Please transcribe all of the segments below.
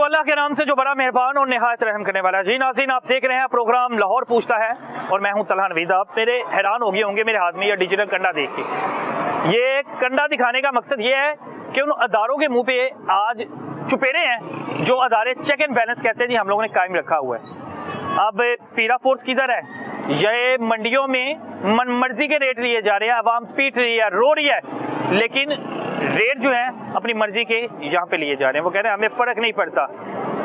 अल्लाह के नाम से जो बड़ा मेहरबान और निहायत रहम करने वाला है। जी नाज़रीन, आप देख रहे हैं प्रोग्राम लाहौर पूछता है और मैं हूं तलहा नवीद। आप मेरे हैरान हो गए होंगे मेरे हाथ में यह डिजिटल कंडा देख के। ये कंडा दिखाने का मकसद ये है कि उन अदारों के मुंह पे आज चुपेरे हैं जो अदारे चेक एंड बैलेंस कहते हैं जी हम लोगों ने कायम रखा हुआ है। अब पीरा फोर्स किधर है? ये मंडियों में मन मर्जी के रेट लिए जा रहे हैं, आवाम पीट रही है, रो रही है, लेकिन रेट जो है अपनी मर्जी के यहाँ पे लिए जा रहे हैं। वो कह रहे हैं हमें फर्क नहीं पड़ता,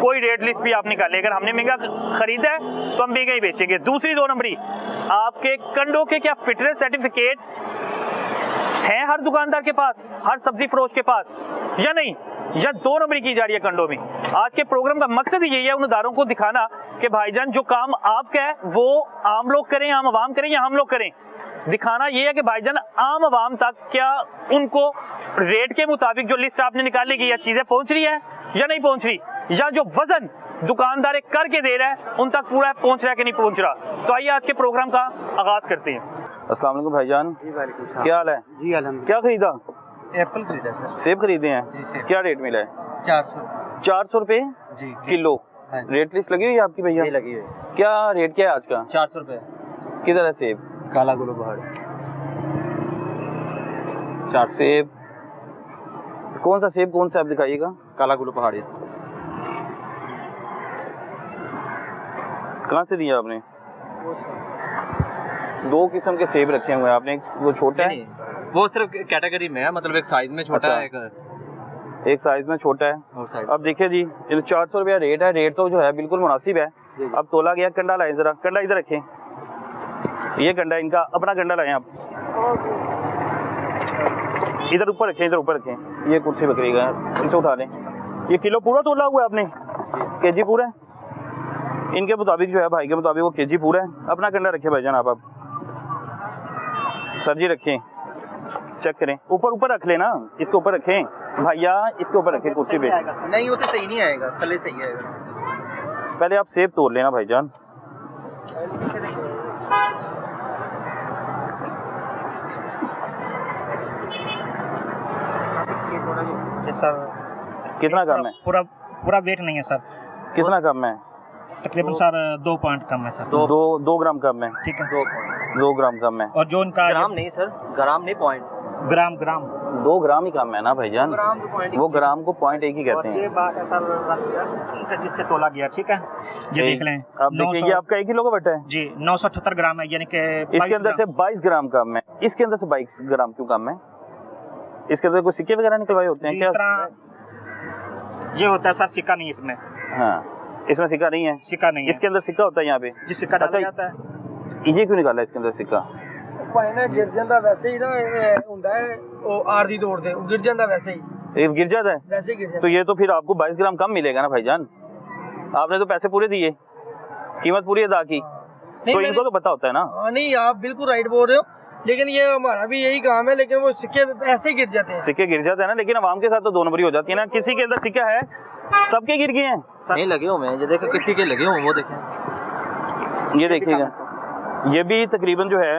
कोई रेट लिस्ट भी आप निकाले, अगर हमने महंगा खरीदा है तो हम महंगा ही बेचेंगे। दूसरी दो नंबरी, आपके कंडों के क्या फिटनेस सर्टिफिकेट हैं हर दुकानदार के पास, हर सब्जी फरोश के पास या नहीं? या दो नंबरी की जा रही है कंडों में। आज के प्रोग्राम का मकसद यही है उन अदारों को दिखाना कि भाईजान जो काम आपका है वो आम लोग करें, आम आवाम करें या हम लोग करें। दिखाना ये है कि भाईजान आम आवाम तक क्या उनको रेट के मुताबिक जो लिस्ट आपने निकाली गई है चीजें पहुंच रही है या नहीं पहुंच रही, या जो वजन दुकानदार करके दे रहा है उन तक पूरा पहुंच रहा है कि नहीं पहुंच रहा। तो आइए आज के प्रोग्राम का आगाज करते हैं। अस्सलाम वालेकुम भाईजान। जी वालेकुम सलाम। क्या हाल है? जी अल्हम्दुलिल्लाह। क्या खरीदा? एप्पल खरीदा सर। सेब खरीदे हैं? जी सेब। क्या रेट मिला है? 400 रुपए जी किलो। हाँ। रेट लिस्ट लगी हुई है आपकी भैया? लगी हुई। क्या रेट क्या है आज का? 400 रुपए। किधर है सेब? काला गुलो पहाड़। 4 सेब। कौन सा सेब कौन सा आप दिखाइएगा? काला गुलो पहाड़ी। कहाँ से दिया आपने? दो किस्म के सेब रखे हुए हैं आपने, वो छोटा है? वो सिर्फ कैटेगरी में है, मतलब एक साइज में छोटा है, एक साइज में छोटा है। अब देखिए जी, 400 रुपया रेट है। रेट तो जो है बिल्कुल मुनासिब है। अब तोला गया। कंडा लाए जरा, कंडा इधर रखें। ये कंडा इनका अपना कंडा लाए आप, इधर ऊपर रखें, इधर ऊपर रखें। ये कुर्सी बकरी का इसे उठा लें। ये किलो पूरा तोला हुआ है आपने? केजी पूरा है इनके मुताबिक जो है, भाई के मुताबिक वो केजी पूरा है। अपना कंडा रखे भाईजान आप सर जी रखें, चेक करें। ऊपर ऊपर रख लेना, इसके ऊपर रखें भैया, इसके ऊपर रखें कुर्सी पे। नहीं वो तो सही नहीं आएगा, तले सही आएगा। पहले आप सेब तोड़ लेना भाईजान। सर कितना कम है? पूरा वेट नहीं है सर। कितना कम है? तकरीबन सर 2 पॉइंट कम है सर। 2 ग्राम कम है। ठीक है, 2 ग्राम कम है। और जो उनका ग्राम नहीं सर, ग्राम नहीं, पॉइंट। ग्राम 2 ग्राम ही कम है ना भाईजान। वो ग्राम को पॉइंट एक ही कहते हैं। ये बात है सर जिससे तोला गया। ठीक है, ये देख लें। अब देखिए, ये आपका 1 किलो का बटा है जी। 978 ग्राम है, यानी कि इसके अंदर से 22 ग्राम कम है। इसके अंदर से 22 ग्राम क्यों कम है? इसके अंदर कोई सिक्के वगैरह निकलवाए होते हैं क्या? इस तरह ये होता है सर, सिक्का नहीं इसमें। हाँ, इसमें सिक्का नहीं है। सिक्का नहीं है, इसके अंदर सिक्का होता है यहाँ पे। जी सिक्का डाला जाता है। ये क्यों निकाला इसके अंदर सिक्का? भाई गिर जाता वैसे ही ना ਹੁੰਦਾ है, वो आरती तोड़ दे, गिर जाता वैसे ही। ये गिर जाता है वैसे ही गिर जाता। तो ये तो फिर आपको 22 ग्राम कम मिलेगा ना भाईजान। आपने तो पैसे पूरे दिए, कीमत पूरी अदा की, तो इनको तो पता होता है ना। नहीं आप बिल्कुल राइट बोल रहे हो, लेकिन ये हमारा भी यही काम है, लेकिन वो सिक्के ऐसे ही गिर जाते हैं। सिक्के गिर जाते हैं ना, लेकिन आवाम के साथ तो 2 नंबरी हो जाती है ना। किसी के अंदर सिक्का है, सबके गिर गए हैं। नहीं लगे हुए हैं, ये देखो किसी के लगे हुए, वो देखें। ये देखिएगा, ये भी तकरीबन जो है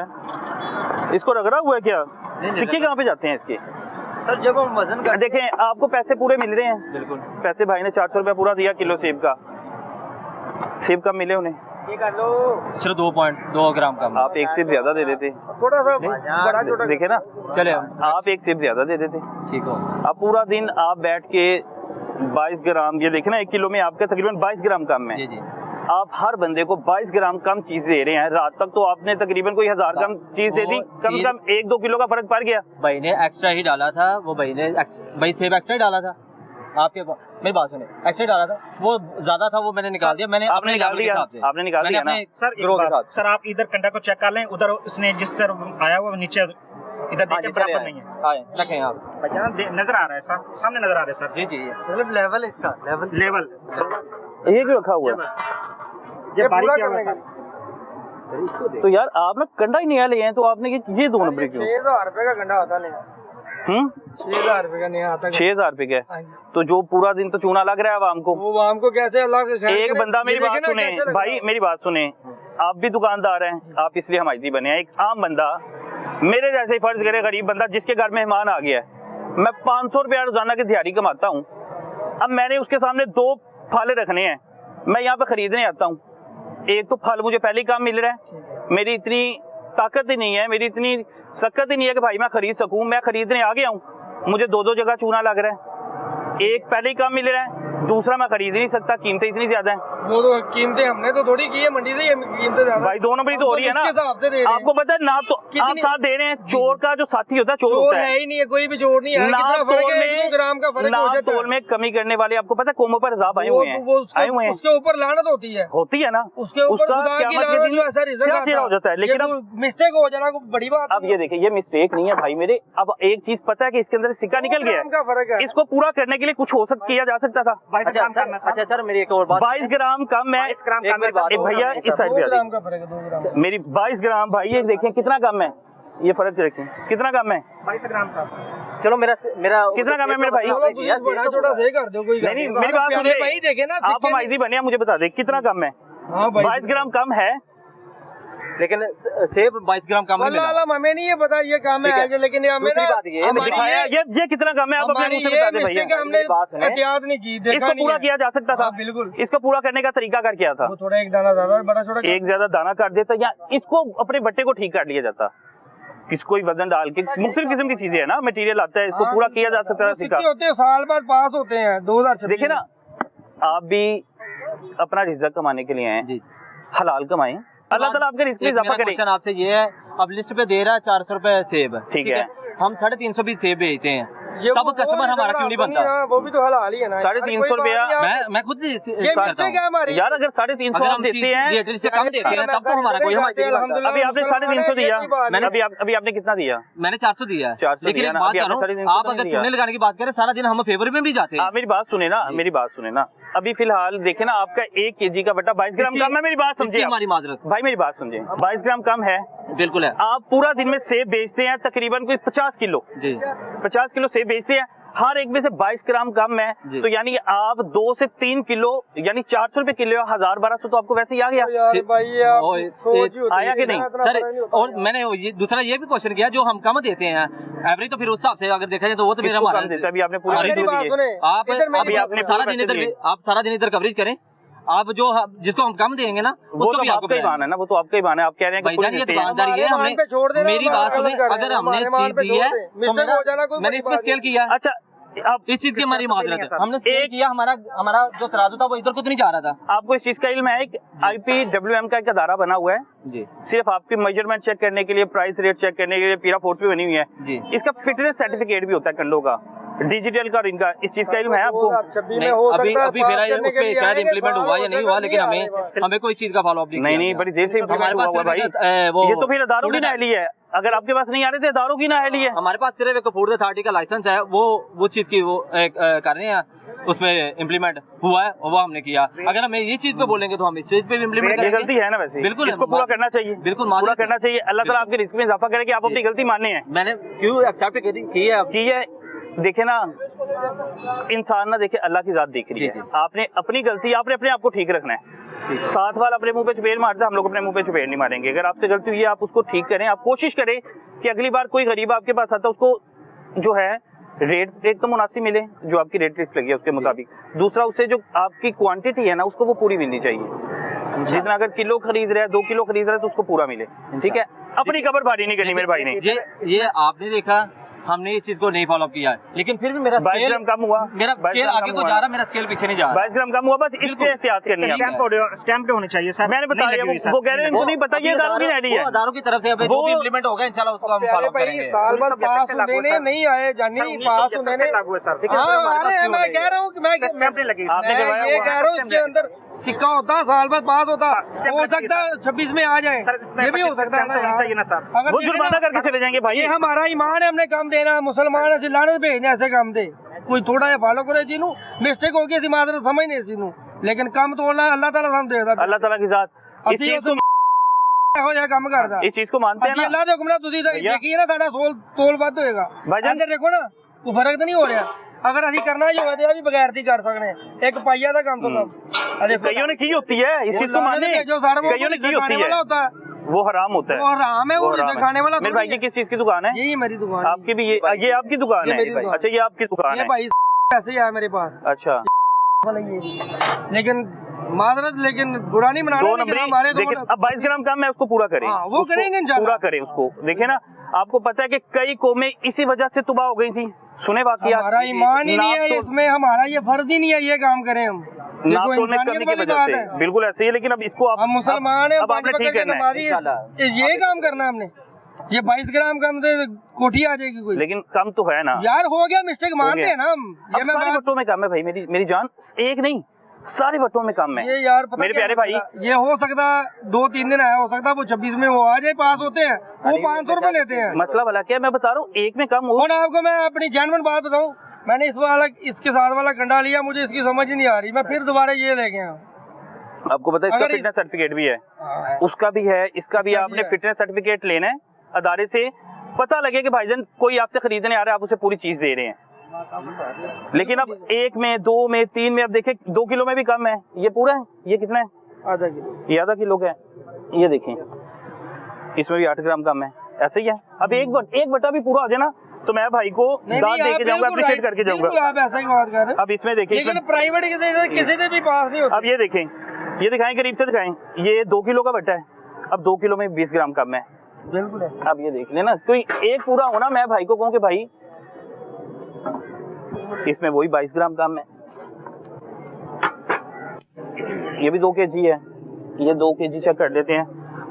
इसको रगड़ा हुआ है क्या? सिक्के कहाँ पे जाते हैं इसके? सर जब हम वजन कर देखें, आपको पैसे पूरे मिल रहे हैं। बिल्कुल पैसे भाई ने 400 रुपया पूरा दिया किलो सेब का। सेब कब मिले उन्हें? ये कर लो, सिर्फ 2 ग्राम कम। आप एक सेब ज्यादा दे देते। थोड़ा सा बड़ा छोटा देखे ना, चले आप एक सेब ज्यादा दे देते। ठीक हो। अब पूरा दिन आप बैठ के 22 ग्राम, ये देखे ना 1 किलो में आपका तकरीबन 22 ग्राम कम है। जी आप हर बंदे को 22 ग्राम कम चीज दे रहे हैं। रात तक तो आपने तकरीबन कोई 1000 ग्राम चीज दे दी, कम से कम 1-2 किलो का फर्क पड़ गया। भाई ने एक्स्ट्रा ही डाला था, वो भाई सेब एक्स्ट्रा ही डाला था। आपके मेरी बात सुने, एक्स्ट्रा डाला था, वो ज्यादा था, वो मैंने निकाल दिया। मैंने आपने निकाल दिया, आपने निकाल दिया ना सर आप इधर कंडा को चेक कर लें, उधर उसने जिस तरफ आया हुआ नीचे इधर देखिए बराबर नहीं है। रखें आप नजर आ रहा है, सामने नजर आ रहा है सर। जी मतलब लेवल इसका लेवल ये क्यों रखा हुआ है? ये बारीक क्या हुआ है? तो यार आप ना कंडा ही नया ले आए, तो आपने ये 2 नंबर क्यों? 6000 रुपए का गंडा आता नहीं। 6000 रुपए का नहीं आता। 6000 रुपए का, तो जो पूरा दिन तो चूना लग रहा है आवाम को। वो आवाम को कैसे अल्लाह के खैर। एक बंदा मेरी बात सुने भाई, मेरी बात सुने। आप भी दुकानदार हैं, आप इसलिए हमायती बने हैं। एक आम बंदा मेरे जैसे ही फर्ज करे, गरीब बंदा जिसके घर मेहमान आ गया है, मैं 500 रुपया रोजाना की दिहाड़ी कमाता हूँ। अब मैंने उसके सामने 2 फल रखने हैं, मैं यहाँ पे खरीदने आता हूँ, एक तो फल मुझे पहले ही कम मिल रहा है, मेरी इतनी ताकत ही नहीं है, मेरी इतनी सकत ही नहीं है कि भाई मैं खरीद सकूँ। मैं खरीदने आ गया हूँ, मुझे दो दो जगह चूना लग रहा है, एक पहले ही कम मिल रहा है, दूसरा मैं खरीद नहीं सकता, कीमतें इतनी ज्यादा हैं। वो तो कीमतें हमने तो थोड़ी की है मंडी से, ये कीमतें ज्यादा भाई 2 नंबरी तो हो रही है ना, आपको पता है ना, तो आप साथ दे रहे हैं, चोर का जो साथी होता है चोर होता है ही नहीं है, कोई भी चोर नहीं है। कितना फर्क है, 1-2 ग्राम का फर्क हो जाता है। तोल में कमी करने वाले आपको पता है कौमों पर हिसाब आए हुए हैं, उसके ऊपर लानत होती है ना, उसके ऊपर खुदा की लानत जो ऐसा रिजल्ट हो जाता है। लेकिन अब मिस्टेक हो जाना कोई बड़ी बात। अब ये देखिए, ये मिस्टेक नहीं है भाई मेरे। अब एक चीज पता है कि इसके अंदर सिक्का निकल गया है, फर्क है, इसको पूरा करने के लिए कुछ हो किया जा सकता था। अच्छा सर, मेरी एक और बात, 22 ग्राम कम है भैया, इस साइड पे 2 ग्राम का फर्क है, 2 ग्राम मेरी 22 ग्राम भाई, ये देखें कितना कम है, ये फर्क देखें कितना कम है, 22 ग्राम का। चलो मेरा कितना कम है मेरे भाई? बड़ा छोटा सही कर दो, कोई नहीं, मेरी बात सुनिए भाई, देखे ना आप हम आईजी बने, मुझे बता दे कितना कम है। 22 ग्राम कम है, लेकिन सेब 22 ग्राम कम नहीं मिला। हमें नहीं ये पता ये काम है, लेकिन हमें दिखाया ये कितना कम है, आप अपने मुंह से बता दे भैया। हमने एहतियात नहीं की, देखा इसको पूरा किया जा सकता था, बिल्कुल। इसको पूरा करने का तरीका कर किया था, थोड़ा एक दाना ज्यादा, बड़ा छोटा एक ज्यादा दाना काट देता, या इसको अपने बट्टे को ठीक कर लिया जाता, किसको वजन डाल के, मुख्तलिफ किस्म की चीजें है ना, मटेरियल आता है, इसको पूरा किया जा सकता है। होते हैं साल बाद पास होते हैं 2026। देखिए ना, आप भी अपना रिज़्क़ कमाने के लिए हैं, हलाल कमाएं, अल्लाह ताला आपके रिज़्क़ में इजाफा करे। क्वेश्चन आपसे ये है, अब लिस्ट पे दे रहा है 400 रुपए सेब, ठीक है, हम 350 भी सेब बेचते हैं, तब कस्टमर हमारा क्यों नहीं बनता? वो भी तो हलाल ही है ना। 350 रुपया मैं खुद करता हूँ यार, अगर 350 अगर आप हम देते हैं, से कम देते हैं तब तो हमारा कोई अभी आपने 350 दिया, मैंने अभी आपने कितना दिया? मैंने 400 दिया है, 400 लेकिन एक बात कर रहा हूँ, आप अगर चूने लगाने की बात करें, सारा दिन हम फेवर में भी जाते हैं। आप मेरी बात सुने ना, मेरी बात सुने ना, अभी फिलहाल देखे ना, आपका 1 kg का बट्टा 22 ग्राम कम है, मेरी बात समझिए, हमारी माजरत भाई मेरी बात समझे, 22 ग्राम कम है, बिल्कुल है। आप पूरा दिन में सेब बेचते हैं तकरीबन कोई 50 किलो जी, 50 किलो सेब बेचते हैं, हर एक में से 22 ग्राम कम है, तो यानी आप 2 से 3 किलो यानी 400 रुपए किलो, 1000-1200 तो आपको वैसे ही आ गया, आया कि नहीं सर? और मैंने दूसरा ये भी क्वेश्चन किया, जो हम कम देते हैं एवरेज, तो फिर उस हिसाब से अगर देखा जाए तो वो तो मेरा मानना है। अभी आपने पूरा आप सारा दिन इधर कवरेज करें, आप जो जिसको हम कम देंगे ना, वो तो आपका ही मान है ना, वो तो आपका ही मान है। आप कह रहे हैं कि भाईजान ये दुकानदारी है, हमने मेरी बात सुने, अगर हमने चीज दी है तो मैंने इसमें स्केल किया। अच्छा, आप इस चीज की हमारी माजरत है, हमने स्केल किया, हमारा जो तराजू था वो इधर को तो नहीं जा रहा था। आपको इस चीज का इल्म है? एक IPWM का एक अदारा बना हुआ है जी, सिर्फ आपकी मेजरमेंट चेक करने के लिए, प्राइस रेट चेक करने के लिए, पीरा फोर्स भी बनी हुई है जी। इसका फिटनेस सर्टिफिकेट भी होता है कंडों का, डिजिटल का और इनका, इस चीज का इल्म है आपको? अभी फिर उसमें शायद इम्प्लीमेंट हुआ या नहीं हुआ, लेकिन हमें कोई चीज का फॉलो अप नहीं, बड़ी देर से इम्प्लीमेंट हुआ भाई। ये तो फिर अदारों की नाअहली है, अगर आपके पास नहीं आ रहे थे, अदारों की नाअहली है। हमारे पास सिर्फ एक फूड अथॉरिटी का लाइसेंस है, वो चीज की वो कर रहे हैं, उसमें इम्प्लीमेंट हुआ है और वो हमने किया। अगर हम ये चीज पे बोलेंगे तो हम इस चीज पे भी इम्प्लीमेंट करेंगे। गलती है ना वैसे, बिल्कुल इसको पूरा करना चाहिए, बिल्कुल पूरा करना चाहिए। अल्लाह ताला आपके रिस्क में इजाफा करे कि आप अपनी गलती मानने हैं। मैंने क्यों एक्सेप्ट की है? देखे ना, इंसान ना देखे, अल्लाह की जात देख रही है। आपने अपनी गलती, आपने अपने आप को ठीक रखना है। साथ वाला अपने मुंह पे चुपेड़ मारता है, हम लोग अपने मुंह पे चुपेड़ नहीं मारेंगे। अगर आपसे गलती हुई है, आप उसको ठीक करें। आप कोशिश करें कि अगली बार कोई गरीब आपके पास आता है, उसको जो है रेट तो मुनासिब मिले, जो आपकी रेट लिस्ट लगी है उसके मुताबिक। दूसरा, उससे जो आपकी क्वांटिटी है ना, उसको वो पूरी मिलनी चाहिए। जितना अगर किलो खरीद रहा है, 2 किलो खरीद रहा है, तो उसको पूरा मिले, ठीक है? अपनी कबर भारी नहीं करनी मेरे भाई ने। ये आपने देखा, हमने ये चीज को नहीं फॉलो किया है, लेकिन फिर भी मेरा 22 ग्राम कम हुआ, मेरा स्केल आगे को जा रहा, मेरा स्केल पीछे नहीं जा रहा। 22 ग्राम कम हुआ, बस इसके एहतियात करनी है। स्टैम्प होने चाहिए सर, मैंने बताया, वो कह रहे हैं उनको नहीं पता, ये अदारों की नाअहली है। अदारों की तरफ से अब जो भी इम्प्लीमेंट होगा इंशाल्लाह उसको हम फॉलो करेंगे। साल भर पास होने ने नहीं आए जानी, पास होने ने। हां, मैं कह रहा हूं कि मैं ये कह रहा हूं, इसके अंदर सिक्का होता, साल भर पास होता, हो सकता है 26 में आ जाए, ये भी हो सकता है ना। वो जुर्माना करके चले जाएंगे भाई। ये हमारा ईमान है, हमने कम देना, मुसलमान ऐसे लाने भेजने, ऐसे कम दे, कोई थोड़ा जिहा फॉलो करे जिन्हों मिस्टेक हो गई, मादर समझ नहीं सी, लेकिन कम तोड़ना अल्लाह ताला हम देदा, अल्लाह ताला की जात इस चीज को हो जाए काम करदा, इस चीज को मानते हैं ना। अल्लाह दे हुक्म नाल तुसीं देखिए ना, साडा तोल ਵੱਧ होएगा भाईजान। देखो ना, कोई फर्क तो नहीं हो रहा। अगर ਅਸੀਂ करना ही होवे तो भी बगैर दी कर सकने, एक पाइया ਦਾ ਕੰਮ तो कम। कईयों ने की होती है, इस चीज को माने, कईयों ने की होती है, वो हराम होता है, वो हराम है, वो खाने वाला। मेरे भाई की किस चीज की दुकान है? यही मेरी दुकान। आपकी भी? ये आपकी दुकान है? अच्छा, ये आपकी दुकान है। भाई ऐसे ही है मेरे पास। अच्छा, लेकिन माजरत, लेकिन बुरा नहीं मनाना, दो लेकिन नंबरी हमारे तो देखिए, अब 22 ग्राम कम है, उसको पूरा करें। हाँ, वो करेंगे इंशाल्लाह। पूरा करें उसको। देखिए ना, आपको पता है कि कई कौमें इसी वजह से तबाह हो गई थी। सुने वाकया, हमारा ईमान ही नहीं है इसमें, हमारा ये फर्ज ही नहीं है ये काम करें हम। ना तोड़ने करने की वजह से बिल्कुल ऐसे ही। लेकिन अब इसको हम मुसलमान हैं, अब आपने ठीक करना है। ये काम करना है हमने। ये 22 ग्राम कम से कोठी आ जाएगी कोई, लेकिन कम तो है ना यार। हो गया, मिस्टेक मानते हैं ना हम। ये मैं सारे वटों में कम है भाई, मेरी जान, एक नहीं सारे वटों में कम है। ये यार पता मेरे प्यारे भाई, ये हो सकता 2-3 दिन आया, हो सकता वो 26 में वो आ जाए, पास होते हैं वो 500 रुपए लेते हैं। मसला वाला क्या, मैं बता रहा हूँ एक में कम हो। और आपको मैं अपनी जेन्युइन बात बताऊं, मैंने इसके साथ वाला कंडा लिया, मुझे इसकी समझ ही नहीं आ रही, मैं फिर दोबारा ये ले गया। आपको पता है इसका फिटनेस सर्टिफिकेट भी है, उसका भी है, इसका भी है। आपने फिटनेस सर्टिफिकेट लेना है अदारे से, पता लगे कि भाईजान कोई आपसे खरीदने आ रहा है, आप उसे पूरी चीज दे रहे हैं। लेकिन अब 1 में 2 में 3 में, अब देखें 2 किलो में भी कम है। ये पूरा है, ये कितना है? आधा किलो। ये आधा किलो का है। ये देखें, इसमें भी 8 ग्राम कम है। ऐसे ही है। अब एक बटा भी पूरा आ जाए ना, तो मैं भाई को दाद दे के जाऊंगा, अप्रिशिएट करके जाऊंगा। आप ऐसा ही बात कर रहे हैं। अब इसमें देखें, लेकिन प्राइवेट किसी से भी पास नहीं होता। अब ये देखें, ये दिखाएं, करीब से दिखाएं। ये 2 किलो का बटा है, अब 2 किलो में 20 ग्राम कम है। बिल्कुल ऐसा। अब ये देख लेना, कोई एक पूरा होना, मैं भाई को कहूँ कि भाई इसमें वही 22 ग्राम कम है। ये भी 2 kg है, ये 2 kg चेक कर लेते हैं।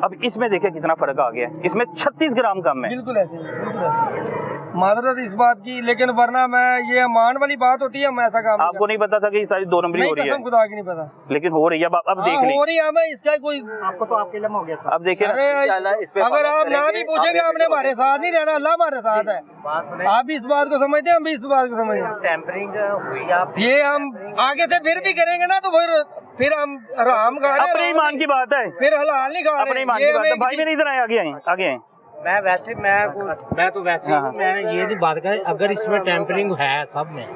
अब इसमें देखिए कितना फर्क आ गया है, इसमें 36 ग्राम कम है। बिल्कुल ऐसे, बिल्कुल ऐसे। माजरत इस बात की, लेकिन वरना मैं ये अमान वाली बात होती है, मैं ऐसा काम आपको नहीं पता था कि सारी 2 नंबरी हो रही है? खुदा की नहीं पता, लेकिन हो रही है। अब देख ली, हो रही है। मैं इसका कोई, आपको तो आपके लम्हा हो गया। अब देखिए, अगर आप ना भी पूछेंगे, आपने हमारे साथ नहीं रहना, अल्लाह हमारे साथ है। आप भी इस बात को समझते हैं, हम भी इस बात को समझते हैं। टेम्परिंग हुई आप, ये हम आगे से फिर भी करेंगे ना, तो फिर हम हराम खा रहे हैं। अपने ईमान की बात है, फिर हलाल नहीं खा रहे। अपने ईमान की बात है। भाई मेरे इधर आए, आगे आए। मैं तो वैसे हाँ। मैं ये नहीं बात कर, अगर इसमें टेम्परिंग है सब में,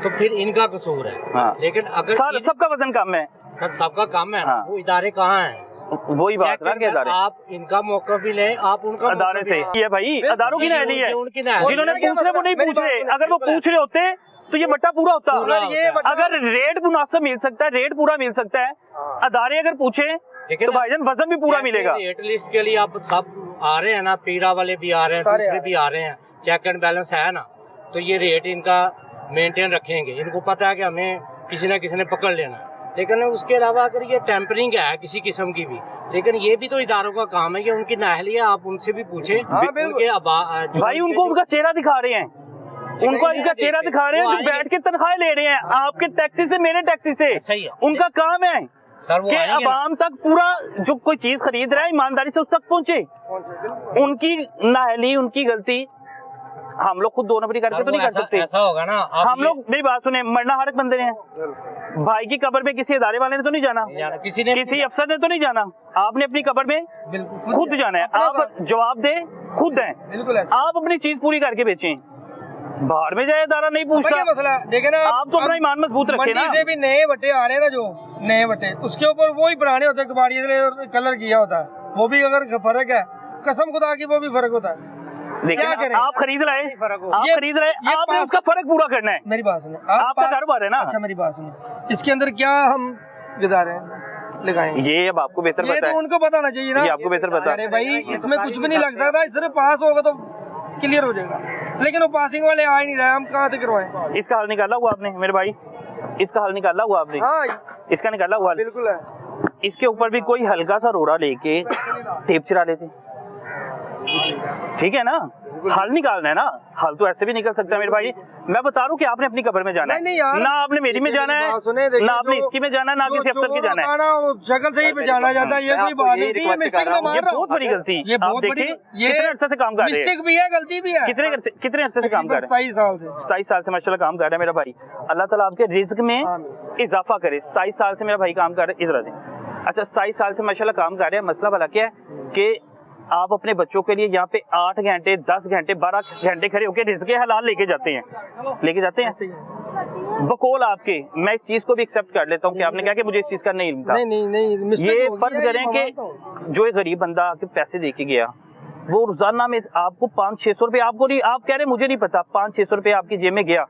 तो फिर इनका कसूर है। हाँ। लेकिन अगर सबका वजन कम है सर, सबका काम है। हाँ। वो इदारे कहाँ हैं? वही बात ना, के अदारे आप इनका मौका भी लें, आप उनका अदारे से ये भाई, अदारों की नहली है। उनकी नहली जिन्होंने पूछ रहे वो नहीं पूछ रहे। अगर वो पूछ रहे होते तो ये बट्टा पूरा होता। अगर रेट मुनासिब मिल सकता है, रेट पूरा मिल सकता है, अदारे अगर पूछे तो भाईजान वजन भी पूरा मिलेगा। रेट लिस्ट के लिए आप सब आ रहे हैं ना, पीरा वाले भी आ रहे हैं, दूसरे भी आ रहे हैं, चेक एंड बैलेंस है ना, तो ये रेट इनका मेंटेन रखेंगे। इनको पता है कि हमें किसी न किसी ने पकड़ लेना है। लेकिन उसके अलावा अगर ये टेम्परिंग है किसी किस्म की भी, लेकिन ये भी तो इदारों का काम है कि उनकी नाहली है, आप उनसे भी पूछे। भाई उनको उनका चेहरा दिखा रहे हैं, उनको इनका चेहरा दिखा रहे हैं, जो बैठ के तनख्वाहें ले रहे हैं आपके टैक्सी से, मेरे टैक्सी से। सही है, उनका काम है सर वो कि अवाम तक पूरा जो कोई चीज खरीद रहा है ईमानदारी से उस तक पहुंचे। उनकी नाहली, उनकी गलती हम लोग खुद 2 नंबरी करके तो नहीं कर सकते। ऐसा होगा ना, हम लोग, मेरी बात सुने, मरना हर एक बंदे ने है। भाई की कब्र में किसी अदारे वाले ने तो नहीं जाना, किसी अफसर ने तो नहीं जाना। आपने अपनी कब्र में खुद जाना है, आप जवाब दे खुद हैं। आप अपनी चीज पूरी करके बेचें, बाहर में जाए अदारा नहीं पूछता। मसला देखे ना, आप तो अपना ईमान मजबूत रखे ना। से भी नए बट्टे आ रहे हैं ना, जो नए बट्टे, उसके ऊपर वो ही पुराने होते हैं, कबाड़ी कलर किया होता है, वो भी अगर फर्क है, कसम खुदा की वो भी फर्क होता है। लेकिन आप खरीद रहे, आपने उसका फर्क पूरा करना है। मेरी बात सुने, आपका कारोबार है ना। अच्छा मेरी बात सुने, इसके अंदर क्या हम गुजारे लगाएंगे, ये अब आपको बेहतर पता है। तो उनको पता होना चाहिए ना, ये आपको बेहतर पता है। अरे भाई इसमें कुछ भी नहीं लग सकता, सिर्फ पास होगा तो क्लियर हो जाएगा। लेकिन वो पासिंग वाले आ ही नहीं रहे, हम कहाँ से करवाएं? इसका हल निकाला हुआ आपने मेरे भाई, इसका हल निकाला हुआ आपने? हाँ, इसका निकाला हुआ बिल्कुल है। इसके ऊपर भी कोई हल्का सा रोड़ा लेके टेप चिरा लेते, ठीक है ना। हल निकालना है ना, हल तो ऐसे भी निकल सकता है मेरे भाई। मैं बता रहा हूँ कि आपने अपनी कब्र में जाना है, ना आपने मेरी में जाना है, ना आपने इसकी में जाना है, ना किसी अफसर की जाना है। शक्ल से ही जाना जाता है, ये कोई बात नहीं। ये मिस्टेक में मार रहा हूँ, बहुत बड़ी गलती। ये बहुत बड़ी, ये कितने अरसे से काम कर रहे हैं? मिस्टेक भी है, गलती भी है। कितने अरसे से काम कर रहे हैं? 27 साल से। 27 साल से माशाल्लाह काम कर रहा है मेरा भाई। अल्लाह ताला आपके रिज्क में इजाफा करे। 27 साल से मेरा भाई काम कर रहा है। इधर आ। अच्छा, 27 साल से माशाल्लाह काम कर रहे हैं। मसला भला क्या है कि आप अपने बच्चों के लिए यहाँ पे 8 घंटे 10 घंटे 12 घंटे खड़े होकर रिज़्क़ हलाल लेके जाते हैं, बकौल आपके। मैं इस चीज को भी एक्सेप्ट कर लेता हूँ कि आपने कहा कि मुझे इस चीज का नहीं इल्म था। नहीं, ये फर्ज करें कि जो एक गरीब बंदा आपके पैसे दे के गया, वो रोजाना में आपको 500-600 रुपए, आपको नहीं, आप कह रहे मुझे नहीं पता, 500-600 रुपए आपकी जेब में गया,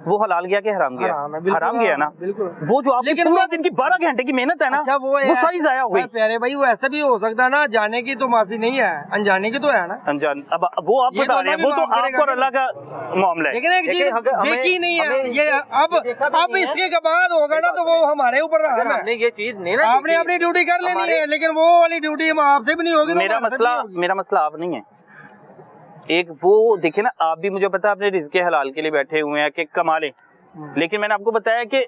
वो हलाल गया कि हराम गया? हराम है, बिल्कुल हराम गया ना। बिल्कुल। वो जो आपकी लेकिन पूरा वो- दिन की 12 घंटे की मेहनत है ना, अच्छा वो सारी जाया हो गई। प्यारे भाई वो ऐसा भी हो सकता है ना, जाने की तो माफी नहीं है, अनजाने की तो है ना। अनजान अब वो आप ये बता तो रहे हैं, अल्लाह वो भी तो माफ आपको और करेगा। अल्लाह का मामला है। लेकिन एक चीज देखी नहीं है ये, अब इसके बाद होगा ना तो वो हमारे ऊपर रहा है। हमने ये चीज नहीं ना आपने अपनी ड्यूटी कर लेनी है, लेकिन वो वाली ड्यूटी हम आपसे भी नहीं होगी। तो मेरा हमारे से भी मसला नहीं होगी। मेरा मसला आप नहीं है। एक वो देखिए ना, आप भी मुझे पता है अपने रिज़्क़े हलाल के लिए बैठे हुए हैं कि कमा लें, लेकिन मैंने आपको बताया कि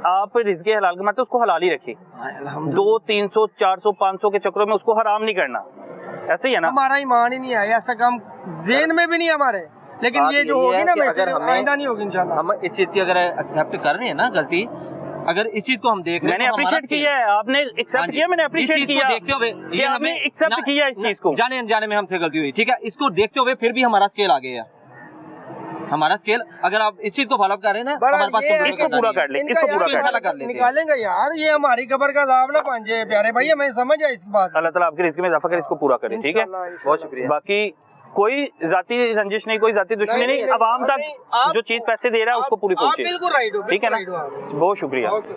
आप रिज़्क़े हलाल कमाते उसको हलाल ही रखिए। 200, 300, 400, 500 के चक्रों में उसको हराम नहीं करना। ऐसे ही है ना। हमारा ईमान ही नहीं है, ऐसा काम ज़हन में भी नहीं है हमारे। लेकिन बात ये जो यही होगी है ना कि अगर हमें- आइंदा नहीं होगी इंशाल्लाह। हम इस चीज की अगर एक्सेप्ट कर रहे हैं ना गलती, अगर इस चीज को हम देख रहे हैं मैंने तो हमारा अप्रिशिएट किया है, आपने एक्सेप्ट किया, मैंने अप्रिशिएट किया। देखते हुए कि ये आपने हमें एक्सेप्ट किया इस चीज को। जाने अनजाने में हमसे गलती हुई, ठीक है, इसको देखते हुए फिर भी हमारा स्केल आगे है। हमारा स्केल अगर आप इस चीज को फॉलो कर रहे हैं ना, बड़ा हमारे पास ये कंप्यूटर इसको का पूरा नहीं है। कर ले, इनका इसको पूरा यार कर ले। कर लेते हैं। निकालेंगे यार, ये हमारी कबर का दाव ना बन जाए प्यारे भाई, हमें समझ आए इसकी बात। अल्लाह ताला आपके रिज़्क़ में इजाफा करे, इसको पूरा करे, ठीक है। बहुत शुक्रिया। बाकी कोई जाती रंजिश नहीं, कोई जाती दुश्मनी नहीं, आवाम तक आप- जो चीज पैसे दे रहा है उसको पूरी आप पहुंचे। बिल्कुल राइट हो, ठीक है ना, बिल्कुल right हो आप। बहुत शुक्रिया। ओके।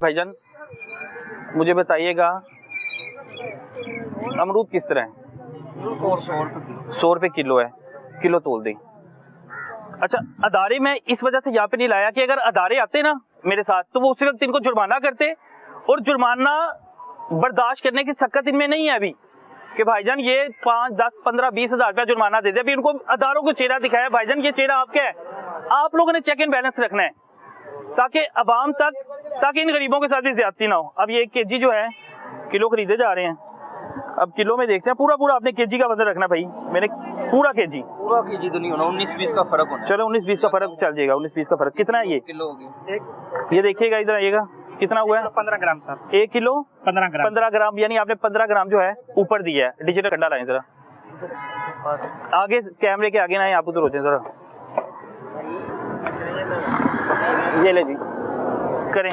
भाईजान मुझे बताइएगा अमरूद किस तरह है? 100 रुपए किलो है, किलो तोल दें। अच्छा, अदारे में इस वजह से यहाँ पे नहीं लाया कि अगर अदारे आते ना मेरे साथ तो वो उसी वक्त इनको जुर्माना करते, और जुर्माना बर्दाश्त करने की सख्त इनमें नहीं है अभी कि भाईजान ये 5, 10, 15, 20 हज़ार रुपया जुर्माना दे दे। अभी उनको अदारों को चेहरा दिखाया, भाईजान ये चेहरा आपका है, आप लोगों ने चेक एंड बैलेंस रखना है ताकि अवाम तक, ताकि इन गरीबों के साथ भी ज्यादती ना हो। अब ये 1 केजी जो है किलो खरीदे जा रहे हैं, अब किलो में देखते हैं। पूरा पूरा आपने केजी का वजन रखना भाई, मैंने पूरा केजी तो नहीं होना, 19-20 का फर्क होना। चलो 19-20 का फर्क चल जाएगा। 19-20 का फर्क कितना है ये? किलो होगी। ये देखिएगा, इधर आइएगा, कितना हुआ है? 15 ग्राम सर। 1 किलो 15 ग्राम। 15 ग्राम, यानी आपने 15 ग्राम जो है ऊपर दिया है। डिजिटल कंडा लाएं जरा, आगे कैमरे के आगे ना, आप उधर होते हैं जरा, ये ले जी करें।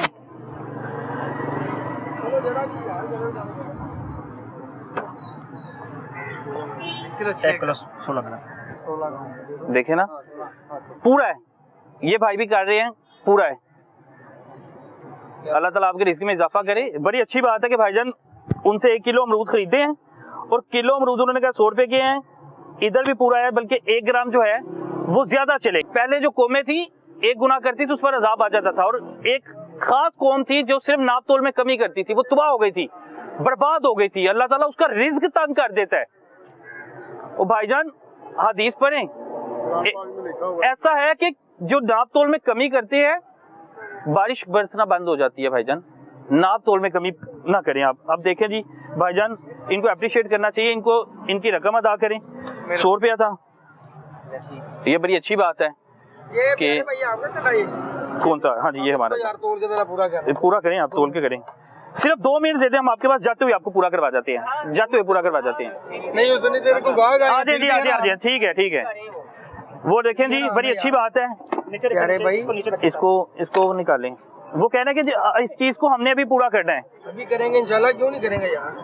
किलो 16 ग्राम। देखे ना, पूरा है, ये भाई भी कर रहे हैं, पूरा है। अल्लाह ताला आपके रिस्क में इजाफा करे। बड़ी अच्छी बात है कि भाईजान उनसे 1 किलो अमरूद खरीदे हैं, और किलो अमरूद उन्होंने कहा 100 रुपए के हैं। इधर भी पूरा है, बल्कि 1 ग्राम जो है वो ज्यादा चले। पहले जो कौमें थी 1 गुना करती थी उस पर अजाब आ जाता था, और एक खास कौम थी जो सिर्फ नाप तोल में कमी करती थी, वो तबाह हो गई थी, बर्बाद हो गई थी। अल्लाह ताला उसका रिज्क तंग कर देता है। और भाईजान हदीस पढ़ें, ऐसा है कि जो नाप तोल में कमी करते हैं बारिश बरसना बंद हो जाती है। भाईजान नाप तोल में कमी ना करें आप। अब देखें जी भाईजान, इनको अप्रिशिएट करना चाहिए, इनको इनकी रकम अदा करें। 100 रुपया था, ये बड़ी अच्छी बात है। ये कि- प्यारे भाई आपने चलाइए कौन सा? हाँ जी, ये हमारा। यार, तोड़ के जरा पूरा कर। ये पूरा करें आप, तोल के करें। सिर्फ 2 मिनट देते हैं हम आपके पास, जाते हुए आपको पूरा करवा जाते हैं, जाते हुए पूरा करवा जाते हैं। नहीं उतनी देर को गाग आ जाइए जी, आ जाइए, आ जाइए, ठीक है ठीक है। वो देखें जी, बड़ी अच्छी बात है। प्यारे भाई इसको निकालें। वो कह रहे हैं कि इस चीज को हमने अभी पूरा करना है, अभी करेंगे इंशाल्लाह, क्यों नहीं करेंगे यार।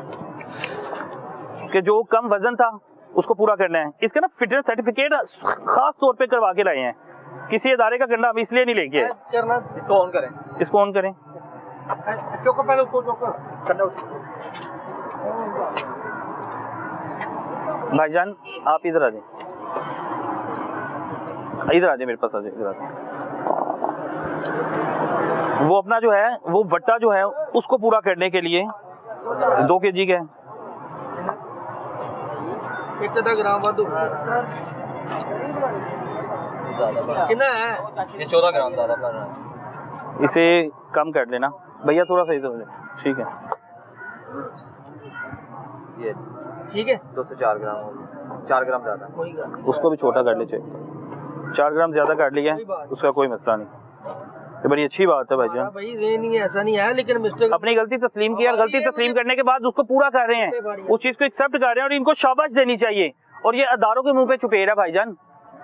कि जो कम वजन था उसको पूरा करना है। इसका ना फिटनेस सर्टिफिकेट खास तौर पे करवा के लाए हैं। किसी अदारे का गंडा हम इसलिए नहीं लेके आए। करना इसको ऑन करें। इसको ऑन करें। चौको पहले उसको चौको भाईजान आप इधर आ जाए, इधर आ जाए, मेरे पास आ जाए, इधर आ जाए। वो अपना जो है वो वट्टा जो है उसको पूरा करने के लिए 2 केजी का है। 1 ग्राम वादू कितना है? ये 14 ग्राम ज्यादा पड़ रहा है। इसे कम कर लेना भैया, थोड़ा सा इधर, ठीक है। ये ठीक है, 2 से 4 ग्राम हो गया, 4 ग्राम ज्यादा। कोई बात नहीं। उसको भी छोटा कर ले चाहिए। 4 ग्राम ज्यादा कर लिया, उसका कोई मसला नहीं। ये बड़ी अच्छी बात है भाईजान। भाई ये नहीं है, ऐसा नहीं है, लेकिन मिस्टेक अपनी गलती तस्लीम की, और गलती तस्लीम करने के बाद उसको पूरा कर रहे हैं, उस चीज को एक्सेप्ट कर रहे हैं, और इनको शाबाश देनी चाहिए। और ये अदारों के मुंह पे छुपे रहा भाईजान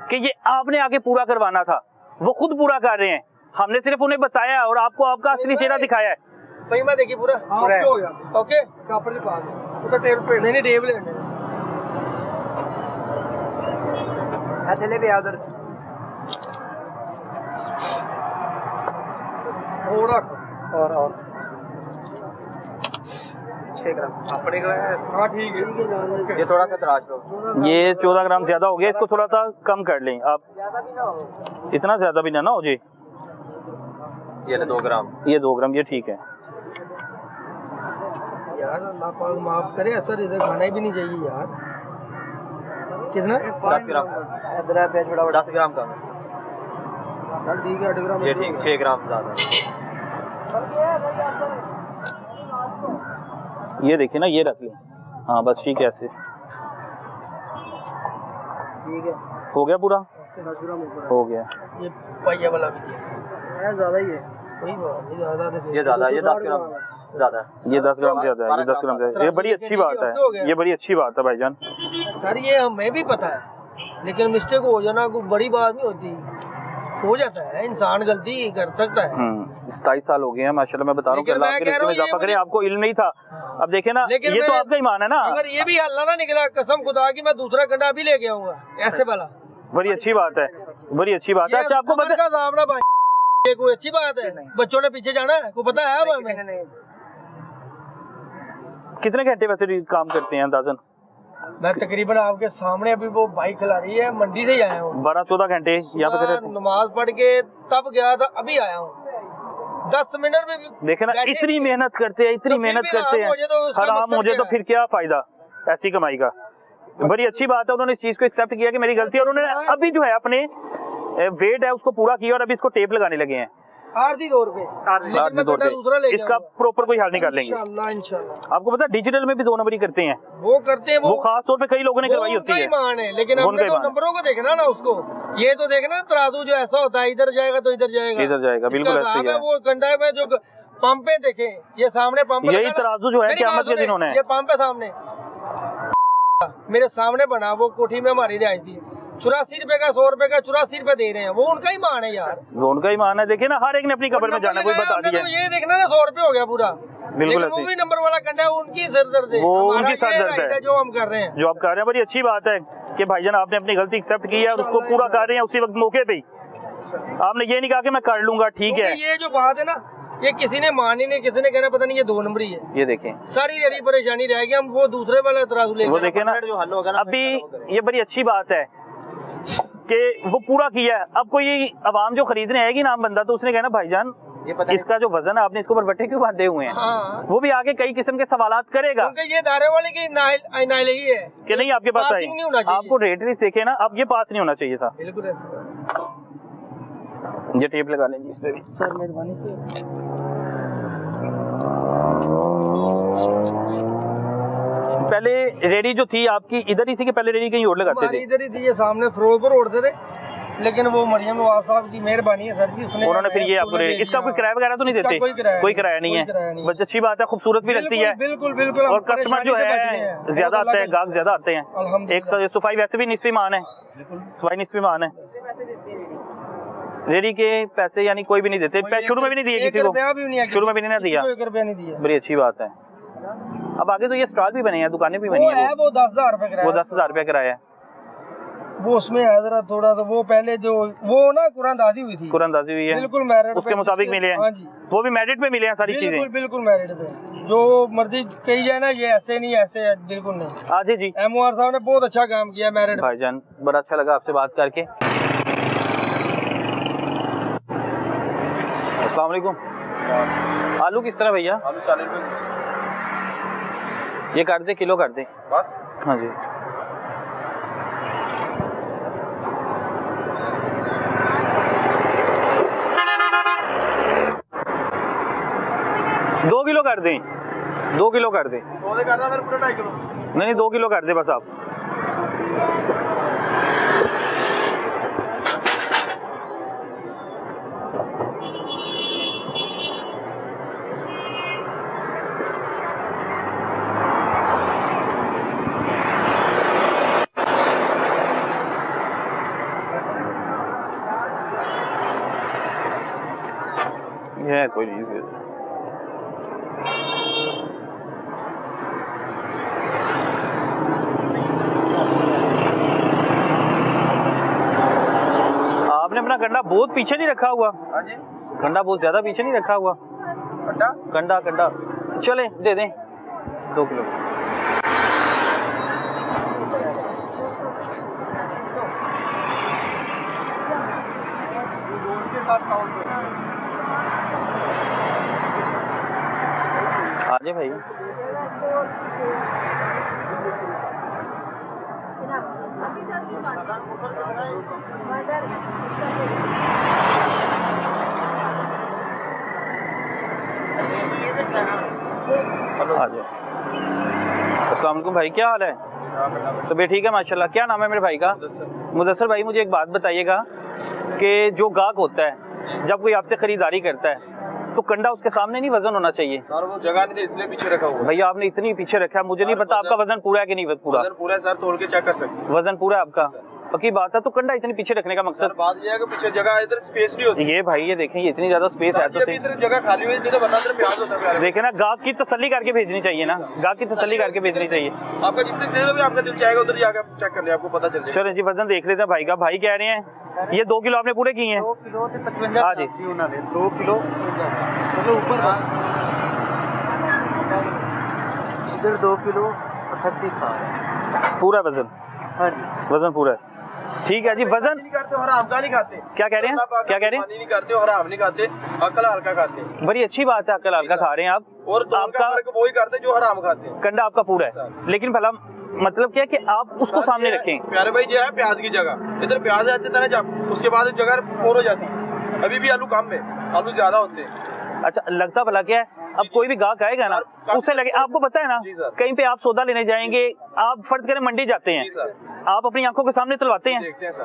कि ये आपने आगे पूरा करवाना था, वो खुद पूरा कर रहे हैं। हमने सिर्फ उन्हें बताया और आपको आपका असली चेहरा दिखाया है। भाई मैं देखिए पूरा हो गया। ओके प्रॉपर्ली पास उधर टेबल पे नहीं टेबल है। चले भी उधर और 6 ग्राम अपने को है। हाँ ठीक है, ये थोड़ा सा तराश लो। ये 14 ग्राम ज्यादा हो गया, इसको थोड़ा सा कम कर लें आप, इतना ज्यादा भी ना हो जी। ये 2 ग्राम, ये 2 ग्राम, ये ठीक है। यार अल्लाह पाक माफ करे, असर इधर खाना भी नहीं चाहिए यार। कितना? 10 ग्राम, 10 ग्राम का ठीक है, 8 ग्राम ये ठीक, 6 ग्राम ज्यादा। ये देखिए ना, ये रख लें। हाँ बस ठीक है, ऐसे ठीक है, हो गया पूरा, 10 ग्राम ऊपर हो गया। ये पहिया वाला भी दिया, ज्यादा ही है, कोई बात नहीं, ज्यादा तो ये ज्यादा, ये 10 ग्राम ज्यादा है। ये 10 ग्राम ज्यादा है, ये 10 ग्राम ज्यादा है। ये बड़ी अच्छी बात है, ये बड़ी अच्छी बात है भाईजान। सर ये हमें भी पता है, लेकिन मिस्टेक हो जाना कोई बड़ी बात नहीं होती, हो जाता है, इंसान गलती कर सकता है। 27 साल हो गए हैं माशाल्लाह, मैं बता रहा हूँ कि अल्लाह आपके रिज़्क़ में इजाफा करे। आपको इल्म नहीं था, अब देखे ना, ये तो आपका ईमान है ना। अगर ये भी हल्ला ना निकला, कसम खुदा की मैं दूसरा कंडा भी लेके आऊंगा ऐसे वाला। बड़ी अच्छी बात है, बड़ी अच्छी बात है। अच्छा आपको पता है, ये कोई अच्छी बात है? बच्चों ने पीछे जाना है, को पता है? अब हमें कितने घंटे वैसे काम करते हैं अंदाजन? मैं तकरीबन आपके सामने अभी वो बाइक खिला रही है, मंडी से ही आया हूँ। 12-14 घंटे यहाँ पे करते हैं। नमाज पढ़ के तब गया था, अभी आया हूँ। 10 मिनट में देखे ना, इतनी मेहनत करते हैं, इतनी मेहनत करते हैं, हराम हो जाए तो फिर क्या फायदा ऐसी कमाई का। बड़ी अच्छी बात है, उन्होंने इस चीज को एक्सेप्ट किया कि मेरी गलती है, और उन्होंने अभी जो है अपने वेट है उसको पूरा किया और अभी इसको टेप लगाने लगे हैं आरती तौर पे। दूसरा ले इसका प्रॉपर कोई हल निकाल लेंगे इंशाल्लाह। आपको पता है डिजिटल में भी 2 नंबरी करते हैं, वो करते हैं, वो खास तौर पे कई लोगों ने करवाई होती है। मान है, लेकिन हमने तो नंबरों को देखना ना, उसको ये तो देखना तराजू जो ऐसा होता है, इधर जाएगा तो इधर जाएगा, इधर जाएगा, बिल्कुल ऐसे ही है। वो कंडा में जो पंप पे देखे, ये सामने पंप, यही तराजू जो है क़यामत के दिनों में, ये पंप है सामने मेरे सामने बना, वो कोठी में हमारी रिहाइश थी, 84 रुपए का, 100 रुपए का 84 रुपए दे रहे हैं, वो उनका ही मान है यार, वो उनका ही मान है। देखिए ना, हर एक ने अपनी कब्र में जाना, कोई बता दिया। तो ये देखना ना, 100 रुपए हो गया पूरा, बिल्कुल वो भी नंबर वाला कंडा है, उनकी सरदर्द है, वो उनकी सरदर्द है जो हम कर रहे हैं, जो आप कर रहे हैं। बड़ी अच्छी बात है कि भाईजान आपने अपनी गलती एक्सेप्ट की है और उसको पूरा कर रहे हैं उसी वक्त मौके पे ही। आपने ये नहीं कहा कि मैं कर लूंगा, ठीक है। ये जो बात है ना, ये किसी ने मानी नहीं, किसी ने कहना पता नहीं ये 2 नंबरी है। ये देखें, सारी मेरी परेशानी रहेगी, हम वो दूसरे वाला तराजू लेंगे। वो देखे ना, जो हल होगा ना, अभी ये बड़ी अच्छी बात है कि वो पूरा किया है। अब कोई आवाम जो खरीदने आएगी ना, आम बंदा, तो उसने कहना भाईजान इसका जो वजन है आपने इसके ऊपर बट्टे क्यों बांधे हुए हैं। हाँ। वो भी आगे कई किस्म के सवालात करेगा, क्योंकि ये दारे वाले की नाइल ही है कि नहीं आपके पास आई, आपको रेट नहीं देखे ना, अब ये पास नहीं होना चाहिए था। बिल्कुल ऐसा। ये टेप लगा लेंगे इस पे भी सर, मेहरबानी। पहले रेडी जो थी आपकी इधर ही थी कि पहले रेडी कहीं और लगाते थे? इधर ही थी, ये सामने फिरोजपुर उड़ते थे, लेकिन वो मरियम नवाज साहब की मेहरबानी है सर जी, उन्होंने फिर ये आपको इसका कोई किराया वगैरह तो नहीं देते? कोई किराया नहीं है, बस अच्छी बात है, खूबसूरत भी लगती है। बिल्कुल बिल्कुल। और कस्टमर जो है ज्यादा आते हैं, गाहक ज्यादा आते हैं। एक सफाई वैसे भी निस्फी मान है, सफाई निस्फी मान है। रेडी के पैसे यानी कोई भी नहीं देते, शुरू में भी नहीं दिए किसी को, शुरू में भी नहीं दिया, बड़ी अच्छी बात है। अब आगे तो ये स्टॉल भी बने हैं, दुकानें भी बनी हैं, वो 10,000 रुपए किराया, वो 10,000 रुपए किराया है। वो उसमें है जरा थोड़ा, तो वो पहले जो वो ना कुरानदाजी हुई थी, कुरानदाजी हुई है, बिल्कुल मैरिड उसके मुताबिक मिले हैं। वो भी मैरिड पे मिले हैं सारी चीजें, बिल्कुल मैरिड पे, जो मर्जी कही जाए ना, ये ऐसे नहीं ऐसे है, बिल्कुल नहीं। हाँ जी, MOR साहब ने बहुत अच्छा काम किया मैरिड। भाईजान बड़ा अच्छा लगा आपसे बात करके। अस्सलाम वालेकुम। आलू किस तरह भैया? आलू 40 रुपए। ये कर दे, किलो कर दे बस। हाँ जी। दो किलो कर दें, 2 किलो कर दें। पूरा 2.5 किलो। नहीं 2 किलो कर दे बस आप। ये कोई नहीं इतना कंडा बहुत पीछे नहीं रखा हुआ, कंडा बहुत ज्यादा पीछे नहीं रखा हुआ। कंडा कंडा चले दे दें 2 किलो। आजे भाई अस्सलाम वालेकुम भाई, क्या हाल है? तबीयत ठीक है माशाल्लाह। क्या नाम है मेरे भाई का? मुदस्सर भाई, मुझे एक बात बताइएगा कि जो गाहक होता है जब कोई आपसे खरीदारी करता है तो कंडा उसके सामने नहीं वजन होना चाहिए? सर वो जगह नहीं थी इसलिए पीछे रखा हुआ। भैया आपने इतनी पीछे रखा है, मुझे नहीं पता आपका वजन पूरा है कि नहीं पूरा। वजन पूरा है सर, तोड़ के चेक कर सकते। वजन पूरा है आपका, पक्की बात है। तो कंडा इतनी पीछे रखने का मकसद? बात ये है कि पीछे जगह इधर स्पेस नहीं होती। ये भाई ये देखें, ये इतनी ज्यादा स्पेस है तो इधर जगह खाली हुई नहीं तो बता इधर प्याज होता है। देखे ना, गाहक की तसल्ली करके भेजनी चाहिए ना, गाहक की तसल्ली करके भेजनी चाहिए। आपका जिससे देर में आपका दिल चाहेगा उधर जाकर चेक कर ले, आपको पता चल जाएगा। चलो जी वजन देख लेते हैं भाई का। भाई कह रहे हैं ये 2 किलो आपने पूरे किए हैं? 2 किलो ते 55 हाँ जी 2 किलो मतलब ऊपर इधर 2 किलो 38 पूरा वजन। हाँ जी वजन पूरा है, ठीक है जी। वजन नहीं करते, हराम का नहीं खाते। क्या कह रहे हैं? क्या कह रहे हैं? नहीं करते, हराम नहीं खाते, अकल हल्का खाते। बड़ी अच्छी बात है, अकल हल्का खा रहे हैं आप। और तोल का आपका फर्क वही करते जो हराम खाते हैं। कंडा आपका पूरा है, लेकिन भला मतलब क्या है कि आप उसको सामने रखें। प्यारे भाई ये है प्याज की जगह, इधर प्याज आते थे ना जब, उसके बाद जगह और हो जाती है। अभी भी आलू कम है, आलू ज्यादा होते हैं। अच्छा, लगता भला क्या है, अब कोई भी गाहक आएगा ना उससे लगे, आपको पता है ना कहीं पे आप सौदा लेने जाएंगे, आप फर्ज करें मंडी जाते हैं, आप अपनी आंखों के सामने तुलवाते हैं,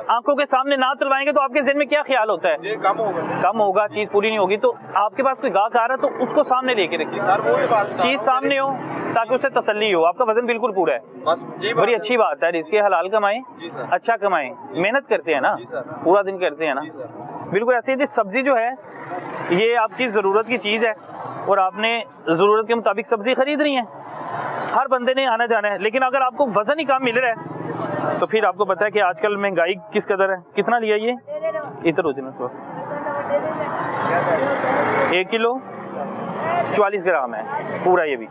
आंखों के सामने ना तुलवाएंगे तो आपके ज़हन में क्या ख्याल होता है? ये कम होगा, चीज पूरी नहीं होगी। तो आपके पास कोई गाहक आ रहा है तो उसको सामने लेके रखिए सर, वो भी बात चीज सामने हो ताकि उसे तसल्ली हो। आपका वजन बिल्कुल पूरा है, बस जी, बड़ी अच्छी बात है। इसके हलाल कमाएं, अच्छा कमाएं, मेहनत करते हैं ना, पूरा दिन करते हैं ना, बिल्कुल ऐसे ही। सब्जी जो है ये आपकी ज़रूरत की चीज़ है और आपने ज़रूरत के मुताबिक सब्जी खरीदनी है। हर बंदे ने आना जाना है, लेकिन अगर आपको वजन ही कम मिल रहा है तो फिर आपको पता है कि आजकल महंगाई किस कदर है। कितना लिया ये? इधर हो जाना, 1 किलो 44 ग्राम है पूरा। ये भी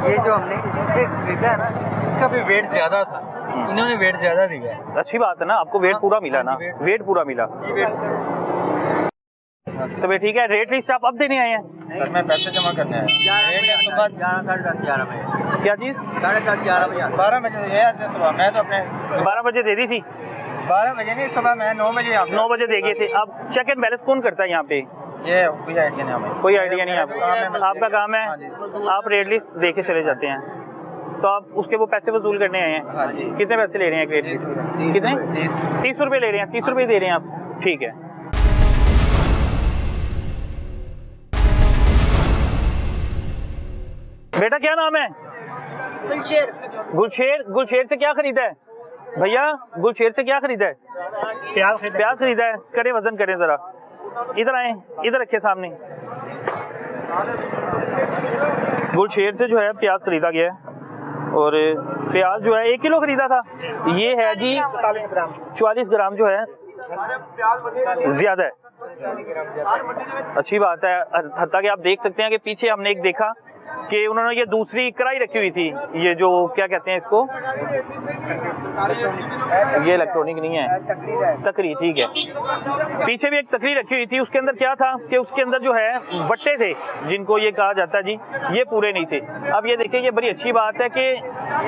ये जो हमने इनसे खरीदा है ना, इसका भी वेट ज्यादा था, इन्होंने वेट ज्यादा दिया है। अच्छी बात है ना, आपको वेट पूरा मिला ना, वेट पूरा मिला। तो भाई ठीक है, रेट लिस्ट आप अब देने आए हैं? सर मैं पैसे जमा करने आया सुबह 11:30-11 बजे। क्या चीज़? 10:30-11 बजे। 12 बजे ये आते सुबह, मैं तो अपने 12 बजे दे दी थी। 12 बजे नहीं, सुबह मैं 9 बजे 9 बजे दे गए थे। अब चेक एंड बैलेंस कौन करता है यहाँ पे? ये कोई आइडिया नहीं हमें, कोई आइडिया नहीं आपको? आपका काम है, हाँ जी। आप रेट लिस्ट दे के चले जाते हैं, तो आप उसके वो पैसे वसूल करने आए हैं। हाँ जी। कितने पैसे ले रहे हैं एक रेट लिस्ट? कितने? 30 रुपये ले रहे हैं। 30 रुपये दे रहे हैं आप, ठीक है। बेटा क्या नाम है? गुलशेर। गुलशेर। गुलशेर से क्या खरीदा है भैया? गुलशेर से क्या खरीदा है? प्याज खरीदा है। करें वजन करें जरा, इधर आए, इधर रखे सामने। गुलशेर से जो है प्याज खरीदा गया है और प्याज जो है 1 किलो खरीदा था। ये है जी 44 ग्राम जो है ज्यादा है। अच्छी बात है। हत्ता कि आप देख सकते हैं कि पीछे हमने एक देखा कि उन्होंने ये दूसरी कढ़ाई रखी हुई थी, ये जो क्या कहते हैं इसको, ये इलेक्ट्रॉनिक नहीं है, तकरी, ठीक है। पीछे भी एक तकरी रखी हुई थी, उसके अंदर क्या था कि उसके अंदर जो है बट्टे थे जिनको ये कहा जाता है जी, ये पूरे नहीं थे। अब ये देखिए, ये बड़ी अच्छी बात है कि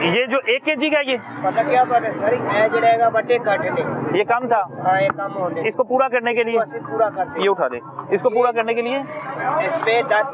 ये जो 1 kg का ये पता क्या बात है सर, ये जड़ेगा बट्टे काटने, ये कम था। हाँ ये कम होने, इसको पूरा करने के लिए पूरा करते, ये उठा दे, इसको पूरा करने के लिए इसमें 10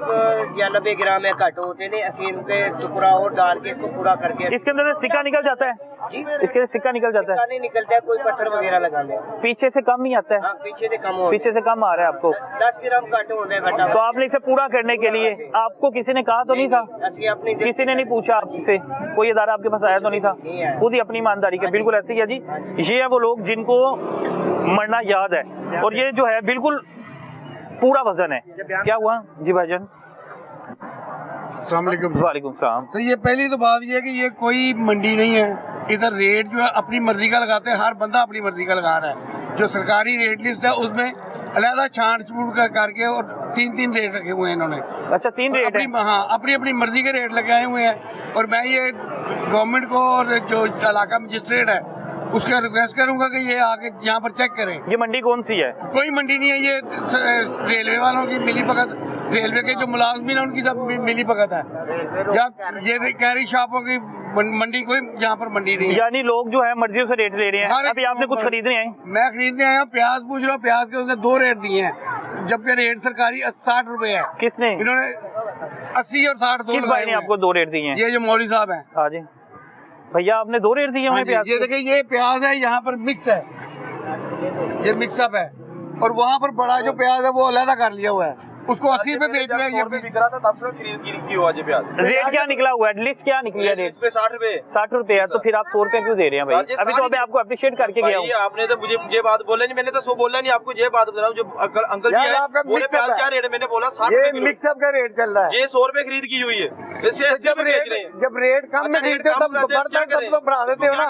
या 90 ग्राम है घट होते ने, असीम के टुकड़ा और डाल के इसको पूरा करके। इसके अंदर से सिक्का निकल जाता है जी, इसके अंदर सिक्का निकल जाता है। नहीं निकलता है, कोई पत्थर वगैरह लगा ले। पीछे से कम ही आता है। हाँ, पीछे से कम हो, पीछे से कम आ रहा है आपको। 10 ग्राम घट होता है घटा। तो आपने इसे पूरा करने के लिए आपको किसी ने कहा तो नहीं था? किसी ने नहीं पूछा आपसे? कोई इदारा आपके पास आया तो नहीं था? खुद ही अपनी ईमानदारी के। बिल्कुल ऐसे ही है जी। ये है वो लोग जिनको मरना याद है और ये जो है बिल्कुल पूरा वजन है। क्या हुआ जी भाईजान? अस्सलाम वालेकुम। वालेकुम सलाम। तो ये पहली तो बात ये है कि ये कोई मंडी नहीं है, इधर रेट जो है अपनी मर्जी का लगाते हैं, हर बंदा अपनी मर्जी का लगा रहा है। जो सरकारी रेट लिस्ट है उसमें अलहदा छांट छूट करके और 3 रेट रखे हुए हैं इन्होंने। अच्छा 3 रेट है। हाँ, अपनी मर्जी के रेट लगाए हुए हैं। और मैं ये गवर्नमेंट को और जो इलाका मजिस्ट्रेट है उसका रिक्वेस्ट करूंगा कि ये आके यहाँ पर चेक करें। ये मंडी कौन सी है? कोई मंडी नहीं है, ये रेलवे वालों की मिली भगत, रेलवे के जो मुलाजमीन है उनकी सब मिली भगत है। ये कैरी शॉपों की मंडी, कोई यहाँ पर मंडी नहीं है। यानी लोग जो है मर्जियों से रेट ले रहे हैं। अभी आपने कुछ खरीदने आए? मैं खरीदने आया हूँ, प्याज पूछ रहा हूँ, प्याज के उसने 2 रेट दिए हैं, जबकि रेट सरकारी 60 रुपए है। किसने? इन्होंने 80 और 60 किस भाई ने आपको 2 रेट दिए हैं? ये जो मौलवी साहब है। हाँ जी भैया, आपने 2 रेट दिए हुए प्याज? ये देखिए, ये प्याज है, यहाँ पर मिक्स है, ये मिक्सअप है। और वहाँ पर बड़ा जो प्याज है वो अलहदा कर लिया हुआ है, उसको 80 रुपए बेच रहे हैं। ये बिक रहा था तब से खरीद की हुआ प्याज। रेट क्या निकला हुआ है? लिस्ट क्या निकली है? रेट इस पे 60 रुपए। 60 रुपए है, तो फिर आप 100 रुपए क्यों दे रहे हैं भाई? अभी तो अभी आपको अप्रिशिएट करके गया हूँ। आपने तो मुझे ये बात बोला नहीं, मैंने तो सो बोला नहीं आपको, ये बात बता रहा हूँ। जो अंकल जी है बोले प्याज क्या रेट है, मैंने बोला 60 रुपए किलो। मिक्सअप का रेट चल रहा है, ये 100 रुपए खरीद की हुई है, इससे 80 रुपए बेच रहे हैं। जब रेट कम में खरीदते तब बढ़ा देते हो ना।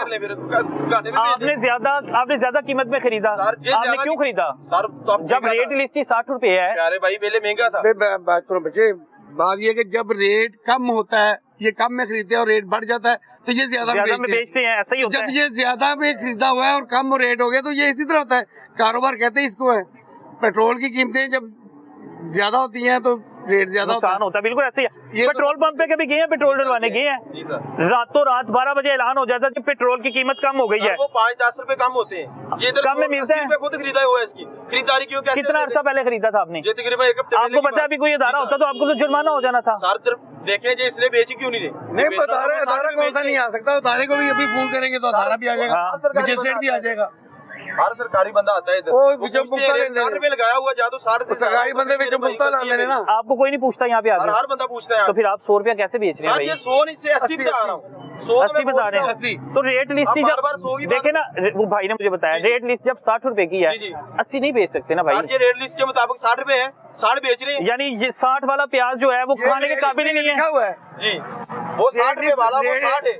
आपने ज्यादा कीमत में खरीदा, आपने क्यों खरीदा? सर जब रेट लिस्ट ही 60 रुपए है। प्यारे भाई पहले महंगा था। बच्चे, बात ये कि जब रेट कम होता है, ये कम में खरीदते हैं और रेट बढ़ जाता है तो ये ज्यादा में बेचते हैं। ऐसा ही होता जब है। ये ज्यादा में खरीदा हुआ है और कम रेट हो गया तो ये इसी तरह होता है। कारोबार कहते हैं इसको है। पेट्रोल की कीमतें जब ज्यादा होती हैं तो रेट ज्यादा नुकसान होता है। बिल्कुल ऐसे ही। पेट्रोल पंप पे कभी गए हैं? पेट्रोल डलवाने गए हैं? जी सर। रातों रात 12 बजे ऐलान हो जाता है कि पेट्रोल की कीमत कम हो गई है। वो 5-10 रुपए कम होते हैं, ये कम में मिलते हैं। खुद खरीदा हुआ है, इसकी खरीदारी क्यों? कितना अर्सा पहले खरीदा था आपने? तकरीबन 1 हफ्ते। आपको पता है अभी कोई अदारा होता तो आपको तो जुर्माना हो जाना था। सर देखें जो इसलिए बेची क्यों नहीं नहीं, अदारा कौन सा नहीं आ सकता? अदारे को भी अभी फोन करेंगे तो अदारा भी आ जाएगा, मजिस्ट्रेट भी आ जाएगा। हर सरकारी बंदा आता है इधर, वो 60 रुपए लगाया हुआ, जा तो 60 से सरकारी बंदे ना। आपको कोई नहीं पूछता यहाँ पे सर, हर बंदा पूछता है। तो फिर आप 100 रुपया कैसे बेच रहे हैं? ये 100 नहीं से 80 बता रहा हूँ, 80 बता रहे हैं। तो रेट लिस्ट जब देखे ना, वो भाई ने मुझे बताया रेट लिस्ट जब 60 रुपए की है, 80 नहीं बेच सकते ना भाई। ये रेट लिस्ट के मुताबिक 60 रुपए है, 60 बेच रहे हैं। यानी ये 60 वाला प्याज जो है वो खाने के काबिल ही नहीं है जी। वो 60 रुपए वाला वो 60 है।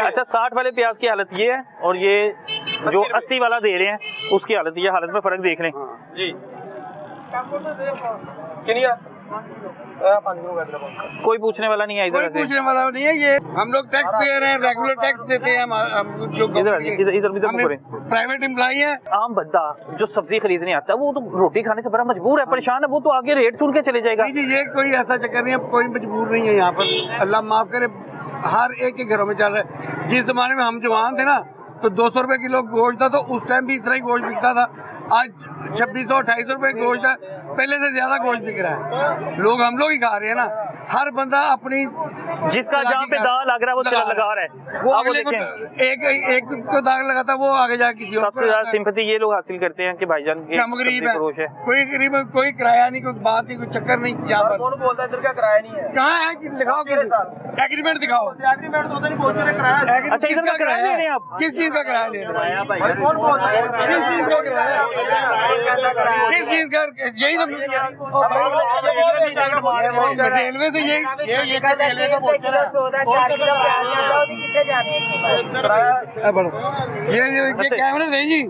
अच्छा 60 वाले प्याज की हालत ये है और ये जो 80 वाला दे रहे हैं उसकी हालत ये, हालत में फर्क देख लें जी। कोई पूछने वाला नहीं है इधर, कोई पूछने वाला नहीं है। ये हम लोग टैक्स पेयर हैं, रेगुलर टैक्स देते हैं। जो प्राइवेट एम्प्लॉई है। आम बंदा जो सब्जी खरीदने आता है वो तो रोटी खाने से बड़ा मजबूर है, परेशान है, वो तो आगे रेट सुन के चले जाएगा। जी ये कोई ऐसा चक्कर नहीं है, कोई मजबूर नहीं है यहाँ पर। अल्लाह माफ करे, हर एक के घरों में चल रहा है। जिस जमाने में हम जवान थे ना तो 200 रुपए किलो गोश्त था, तो उस टाइम भी इतना ही गोश्त बिकता था। आज 2600-2800 रुपए गोश्त है, पहले से ज्यादा गोश्त बिक रहा है। लोग हम लोग ही खा रहे हैं ना, हर बंदा अपनी जिसका जहाँ पे दाग लग रहा है वो चला लगा रहा है। वो अगले को एक को दाग लगाता है, वो आगे जाके किसी और को। सबसे ज्यादा सिंपैथी ये लोग हासिल करते हैं कि भाईजान हम गरीब है, है। कोई गरीब, कोई किराया नहीं, कोई बात नहीं, कोई चक्कर नहीं। यहाँ पर कौन बोलता है इधर का किराया नहीं है? कहाँ है कि दिखाओ, एग्रीमेंट दिखाओ। एग्रीमेंट तो नहीं पहुंच रहे किराया। अच्छा इधर का किराया ले रहे हैं आप? किस चीज का किराया ले रहे हैं? कौन बोल रहा है? किस चीज का किराया? किस चीज का? यही तो रेलवे से यही ये कैमरे नहीं जी,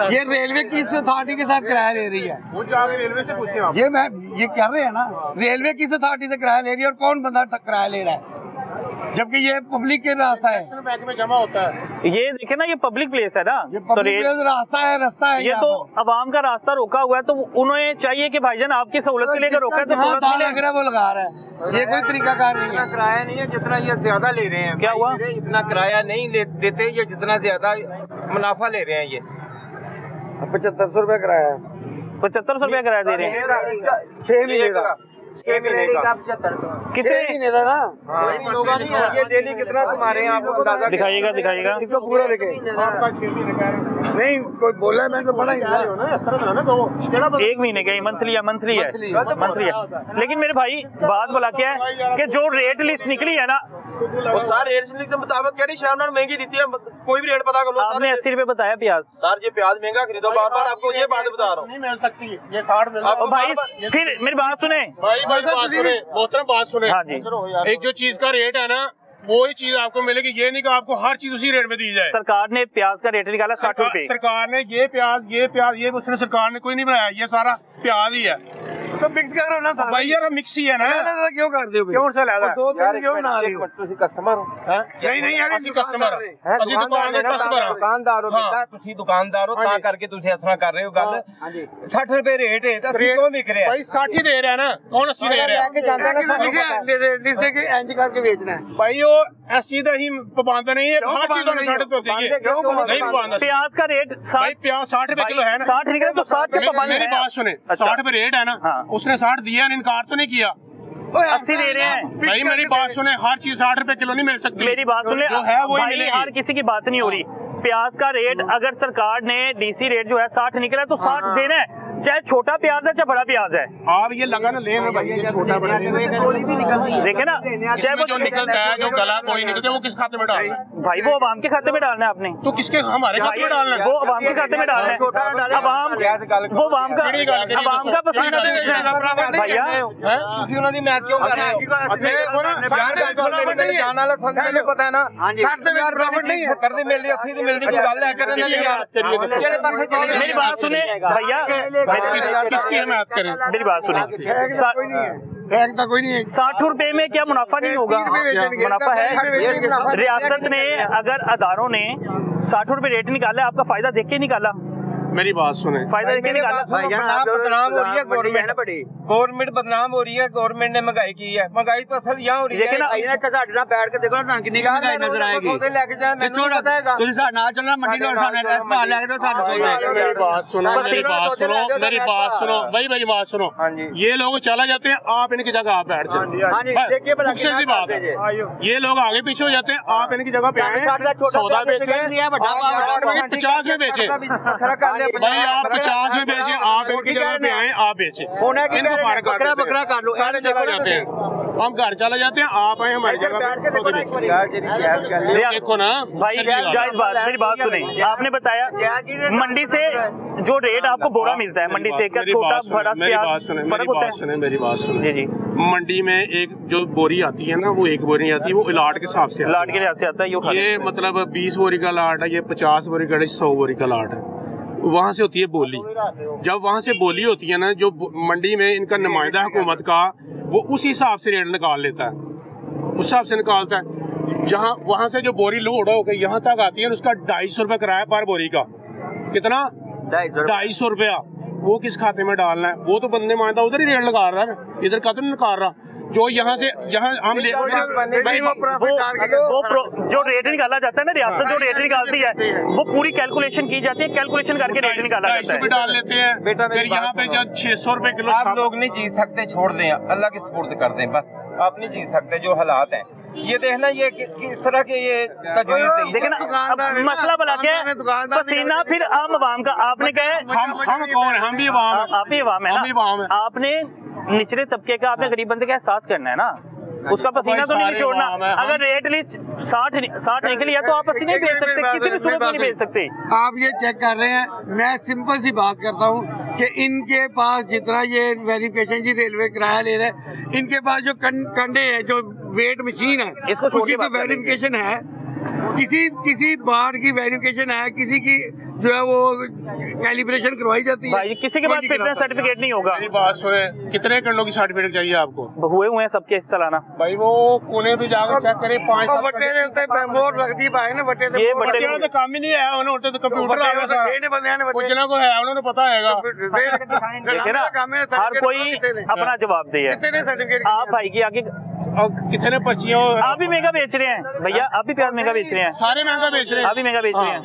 ये रेलवे किस अथॉरिटी के साथ किराया ले रही है? वो जाके रेलवे से पूछे आप। ये मैं ये कह रहे हैं ना, रेलवे किस अथॉरिटी से किराया ले रही है और कौन बंदा किराया ले रहा है, जबकि ये पब्लिक के रास्ता है। बैंक में जमा होता है। ये देखे ना, ये पब्लिक प्लेस है ना, ये पब्लिक प्लेस रास्ता है ये तो अवाम का रास्ता रोका हुआ है, तो उन्हें चाहिए कि भाईजान आपकी सहूलत के लिए रोका है तो वो लगा रहा है। ये कोई तरीकाकार नहीं है। किराया नहीं है जितना ये ज्यादा ले रहे हैं। क्या हुआ? इतना किराया नहीं देते ये, जितना ज्यादा मुनाफा ले रहे हैं ये। 7500 रुपया किराया है। 7500 रुपया किराया दे रहे हैं 6 महीने का। 6 महीने का 7500। कितने महीने का ना? ये डेली कितना कमा रहे हैं आपको अंदाजा? दिखाइएगा इसको पूरा देखे। नहीं कोई बोला है, मैंने तो पढ़ा ही था। 1 महीने का, मंथली है, मंथली है। लेकिन मेरे भाई बात बोला क्या है कि जो रेट लिस्ट निकली है ना, वो सारे रेट लिस्ट के मुताबिक क्या नहीं शायद उन्होंने महंगी दी है। कोई भी रेट पता कर लो। आपने 80 रुपए बताया प्याज। सर ये प्याज महंगा खरीदो, बार बार आपको ये बात बता रहा हूँ। नहीं मिल सकती ये 60 मिल। भाई फिर मेरी बात सुने, भाई बात सुने, मोहतरम बात सुने। हाँ जी। एक जो चीज का रेट है ना वही चीज आपको मिलेगी, ये नहीं कि आपको हर चीज उसी रेट में दी जाए। सरकार ने प्याज का रेट निकाला 60 रुपए। सरकार ने ये प्याज ये उसने सरकार ने कोई नहीं बनाया, ये सारा प्याज ही है। तो मिक्स करो ना भाई यार मिक्स ही है ना, क्यों कर दे क्यों से ला दो दिन क्यों बना रहे हो? ਤੁਸੀਂ ਕਸਟਮਰ ਹੋ नहीं यार ਅਸੀਂ ਕਸਟਮਰ ਅਸੀਂ ਦੁਕਾਨ ਦੇ ਕਸਟਮਰ ਦੁਕਾਨਦਾਰ ਹੋ ਬੇਟਾ, ਤੁਸੀਂ ਦੁਕਾਨਦਾਰ ਹੋ ਤਾਂ ਕਰਕੇ ਤੁਸੀਂ ਇਸ ਤਰ੍ਹਾਂ ਕਰ ਰਹੇ ਹੋ ਗੱਲ। 60 ਰੁਪਏ ਰੇਟ ਹੈ ਤਾਂ ਅਸੀਂ ਕਿਉਂ ਵਿਕ ਰਿਹਾ? भाई 60 ही दे रहा है ना, कौन 80 दे रहा है? ਜਾਂਦਾ ਨਾ लिख के इंज करके बेचना है। भाई वो इस चीज ਦਾ ਹੀ ਪਾਬੰਦ नहीं है, हर चीज ਤੁਹਾਨੂੰ 60 रुपए दी है, नहीं पाबंद। प्याज का रेट भाई प्याज 60 रुपए किलो है ना, 60 निकले तो 60 पे पाबंद मेरी है। बात सुने, अच्छा। 60 रुपए रेट है ना, हाँ। उसने 60 दिया, इनकार तो नहीं किया। 80 दे रहे हैं। भाई मेरी बात सुने, हर चीज 60 रुपए किलो नहीं मिल सकती। मेरी बात सुन ले, जो है वही भाई मिलेगी। हर किसी की बात नहीं हो रही। प्याज का रेट अगर सरकार ने डीसी रेट जो है 60 निकला तो 60 देना है, चाहे छोटा प्याज है चाहे बड़ा प्याज है। आप ये लगा ना ले ना भाई, ये छोटा बड़ा देखे ना, चाहे इसमें जो निकलता है, जो गला कोई निकलता है, वो किस खाते में डालना है? भाई वो अवाम के खाते में डालना है आपने, तो किसके, हमारे खाते में डालना है? वो अवाम के खाते में डालना है। अवाम वो अवाम का पसीना भैया ਤੁਸੀਂ ਉਹਨਾਂ ਦੀ ਮੈਚ ਕਿਉਂ ਕਰ ਰਹੇ ਹੋ? ਯਾਰ ਗੱਲ ਸੁਣ, ਮੇਰੀ ਜਾਨ ਵਾਲਾ ਤੁਹਾਨੂੰ ਪਤਾ ਹੈ ਨਾ, 60 ਰੁਪਏ ਦੀ 70 ਦੀ ਮਿਲਦੀ 80 ਦੀ ਮਿਲਦੀ, ਕੋਈ ਗੱਲ ਹੈ ਕਰਨ ਵਾਲੀ ਯਾਰ, ਕਿਹੜੇ ਪਾਸੇ ਚਲੇ ਗਏ? मेरी बात सुने भैया, किसकी हमायत करें? मेरी बात सुने, फेंकता कोई नहीं है। 60 रुपए में क्या मुनाफा नहीं होगा? मुनाफा है। रियासत ने अगर अदारों ने 60 रुपए रेट निकाला, आपका फायदा देख के निकाला, मेरी बात सुने, फायदा देख के निकाला। बदनाम हो रही है गवर्नमेंट बदनाम हो रही है, गवर्नमेंट ने महंगाई की है, महंगाई तो असल यहाँ हो रही है। बैठ के देखो ना कितनी महंगाई नजर आएगी। ਤੁਸੀਂ ਸਾਡੇ ਨਾਲ ਚੱਲਣਾ, ਮੰਡੀ ਲੋੜ ਸਾਹਮਣੇ ਗੈਸ ਭਾਅ ਲੈ ਕੇ ਦਿਓ ਸਾਨੂੰ ਸੌਦੇ। मेरी बात सुनो, मेरी बात सुनो, मेरी बात सुनो भाई, मेरी बात सुनो। ये लोग चला जाते हैं, आप इनकी जगह आप बैठ जाए, सी बात है। ये लोग आगे पीछे हो जाते हैं, आप इनकी जगह पे आए, सौदा बेचे 50 में बेचे, भाई आप 50 में बेचे, आप इनकी जगह पे आए, आप बेचे, इनको फर्क बकरा कर लो, सारे जगह जाते हैं, हम घर चले जाते हैं, आप आए हमारी जगह पे सौदे बेचे। देखो ना भाई जायज बात, मेरी बात सुने, आपने बताया मंडी से जो रेट आपको बोरा मिलता है, मंडी से क्या छोटा बड़ा प्याज फर्क होता है? मेरी बात सुने, जी मंडी में एक जो बोरी आती है ना, वो एक बोरी आती है, वो इलाट के हिसाब से, लाट के लिहाज से आता है। ये मतलब 20 बोरी का लाट है, ये 50 बोरी का, 100 बोरी का लाट है, वहाँ से होती है बोली। जब वहाँ से बोली होती है ना, जो मंडी में इनका नुमाइंदा हुकूमत का, वो उस हिसाब से रेट निकाल लेता है, उस हिसाब से निकालता है। जहाँ वहाँ से जो बोरी लोड होकर यहाँ तक आती है, उसका 250 रुपये किराया पर बोरी का। कितना? 250 रुपया। वो किस खाते में डालना है? वो तो बंदे मानता उधर ही रेट लगा रहा है ना, इधर का तो नहीं निकाल रहा। जो यहाँ से यहाँ हम ले जो रेट निकाला जाता है ना, रियासत जो रेट निकालती है वो पूरी कैलकुलेशन की जाती है, कैलकुलेशन करके रेट निकाला जाता है। 250 डाल लेते हैं, फिर यहाँ पे जब 600 रुपए किलो। आप लोग नहीं जीत सकते, छोड़ दें, अल्लाह की सुपुर्द कर दें, बस आप नहीं जीत सकते। जो हालात हैं ये देखना, ये किस तरह के ये तजवीज़ दी। देखिए ना, अब मसला बना क्या है, पसीना फिर आम आवाम का। आपने कहा हम कौन है? हम भी आवाम हैं। आप भी आवाम है ना, आपने निचले तबके का, आपने गरीब बंदे का एहसास करना है ना, उसका पसीना तो नहीं छोड़ना। अगर रेट लिस्ट 60 निकली है तो आप पसीना नहीं बेच सकते, किसी भी सूरत में नहीं बेच सकते। आप ये चेक कर रहे हैं, मैं सिंपल सी बात करता हूँ कि इनके पास जितना ये वेरिफिकेशन जी रेलवे किराया ले रहे हैं, इनके पास जो कंडे है, जो वेट मशीन है, इसको उसकी तो वेरिफिकेशन है, किसी बार की वेरिफिकेशन है, किसी की जो है वो कैलिब्रेशन करवाई जाती है। भाई किसी के पास फिटनेस सर्टिफिकेट नहीं होगा। मेरी बात सुने, कितने कंडों की सर्टिफिकेट चाहिए आपको? हुए हैं सबके चलाना। भाई वो कोने पे जाकर चेक करें, 5 बट्टे लगती पाए ना, बट्टे ये बट्टे तो काम ही नहीं है, उन्होंने तो कंप्यूटर आ गया सारा, कुछ ना कोई है, उन्होंने पता है। देखिए ना, हर कोई अपना जवाब दे है। आप भाई की आगे कितने पर्चियाँ, आप भी महंगा बेच रहे हैं भैया, आप भी प्याज महंगा बेच रहे हैं, सारे महंगा बेच रहे हैं, आप भी महंगा बेच रहे हैं,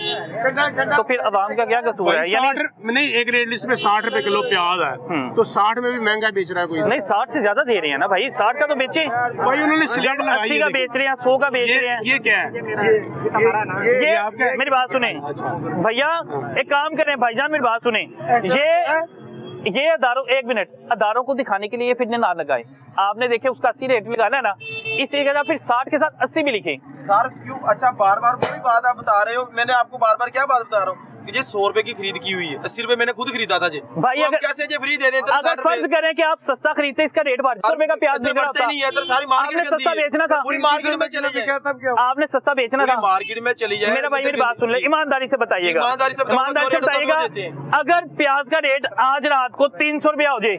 तो फिर अवाम का क्या कसूर है? 60 नहीं, एक रेट लिस्ट में 60 रुपए किलो प्याज है, तो 60 में भी महंगा बेच रहा है कोई? नहीं, 60 से ज्यादा दे रहे हैं ना भाई, 60 का तो बेचे भाई, उन्होंने सिलेंडर 80 का बेच रहे हैं, 100 का बेच रहे हैं। ये क्या है? ये आपका, मेरी बात सुने भैया, एक काम करें भाईजान, मेरी बात सुने, ये अदारों, एक मिनट, अदारों को दिखाने के लिए फिर ना लगाए। आपने देखे उसका 80 रेट लगाना है ना, इसी जगह फिर 60 के साथ 80 भी लिखे। सर क्यों? अच्छा, बार बार वही बात आप बता रहे हो, मैंने आपको बार बार क्या बात बता रहा हूँ कि ये 100 रुपए की खरीद की हुई है, 80 रुपए मैंने खुद खरीदा था जी भाई तो हम कैसे ये फ्री दे दें? इधर अगर फर्ज करें कि आप सस्ता खरीदते इसका रेट बढ़ 100 रुपए का प्याज इधर बेच रहा बढ़ते होता, नहीं है, इधर सारी मार्केट आपने सस्ता बेचना था, पूरी मार्केट में चले जाए, आपने सस्ता बेचना पूरी था। मार्केट में चली जाए। मेरा भाई मेरी बात सुन ले, ईमानदारी से बताइएगा, ईमानदारी से बताऊंगा, ईमानदारी से दो रेट तो वो देते बताइएगा, हैं। अगर प्याज का रेट आज रात को 300 रुपया हो जाए,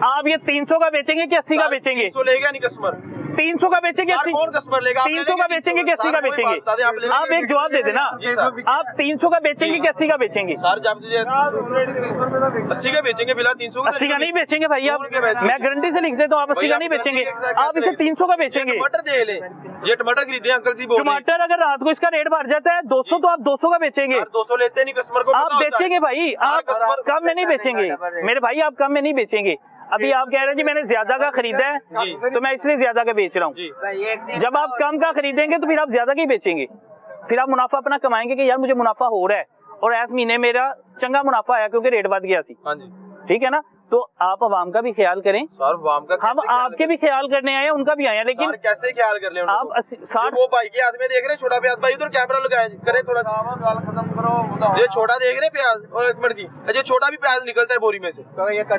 आप ये 300 का बेचेंगे कि 80 का बेचेंगे? 300 लेगा नहीं कस्टमर, 300 का बेचेंगे, सर कौन कस्टमर लेगा? 300 का बेचेंगे कि 80 का बेचेंगे? आप एक जवाब दे देना, जी सर। आप 300 का बेचेंगे कि 80 का बेचेंगे? सर जब 80 का बेचेंगे, फिलहाल 300 का 80 का नहीं बेचेंगे भाई आप, मैं गारंटी से लिख देता हूँ, आप 80 का नहीं बेचेंगे, आप इसे 300 का बेचेंगे। टमाटर दे ले, ये टमाटर खरीदे अंकल जी बोल रहे हैं। टमाटर अगर रात को इसका रेट बढ़ जाता है 200 तो आप 200 का बेचेंगे, सर 200 लेते नहीं, कस्टमर को आप पता होता है। बेचेंगे भाई, सर, आप कस्टमर कम में नहीं बेचेंगे मेरे भाई, आप कम में नहीं बेचेंगे। अभी आप कह रहे हैं जी मैंने ज्यादा का खरीदा है जी। तो मैं इसलिए ज्यादा का बेच रहा हूँ। जी जब आप कम का खरीदेंगे तो फिर आप ज्यादा का ही बेचेंगे, फिर आप मुनाफा अपना कमाएंगे कि यार मुझे मुनाफा हो रहा है, और इस महीने मेरा चंगा मुनाफा आया क्योंकि रेट बढ़ गया सी। हाँ जी ठीक है ना, तो आप आवाम का भी ख्याल करें, सर वाम का हम आपके भी ख्याल करने आए हैं, उनका भी आए हैं, लेकिन सर कैसे ख्याल कर ले आप 60 वो भाई के हाथ में देख रहे हैं छोटा प्याज, भाई उधर कैमरा लगाए करे थोड़ा सा, ये छोटा देख रहे प्याज, और एक मिनट जी, ये छोटा भी प्याज निकलता है बोरी में से,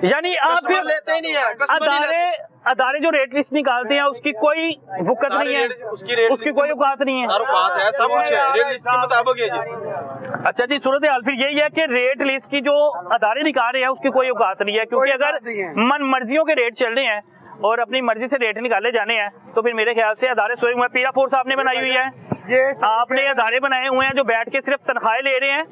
यानी आप कस्टमर फिर लेते ही नहीं है, कस्टमर नहीं लेते। अदारे जो रेट लिस्ट निकालते हैं उसकी कोई वुकत सारे नहीं है, रेट- उसकी रेट उसकी लिस्ट कोई में- औकात नहीं है। सर बात है, सब कुछ है रेट लिस्ट के मुताबिक है जी। अच्छा जी, सूरत हाल फिर यही है कि रेट लिस्ट की जो अदारे निकाल रहे हैं उसकी कोई औकात नहीं है, क्योंकि अगर मन मर्जियों के रेट चल रहे हैं और अपनी मर्जी से रेट निकाले जाने हैं तो फिर मेरे ख्याल से अदारे सोए हुए हैं। पीरा फोर्स आपने बनाई हुई है, आपने अदारे बनाए हुए हैं जो बैठ के सिर्फ तनख्वाहें ले रहे हैं।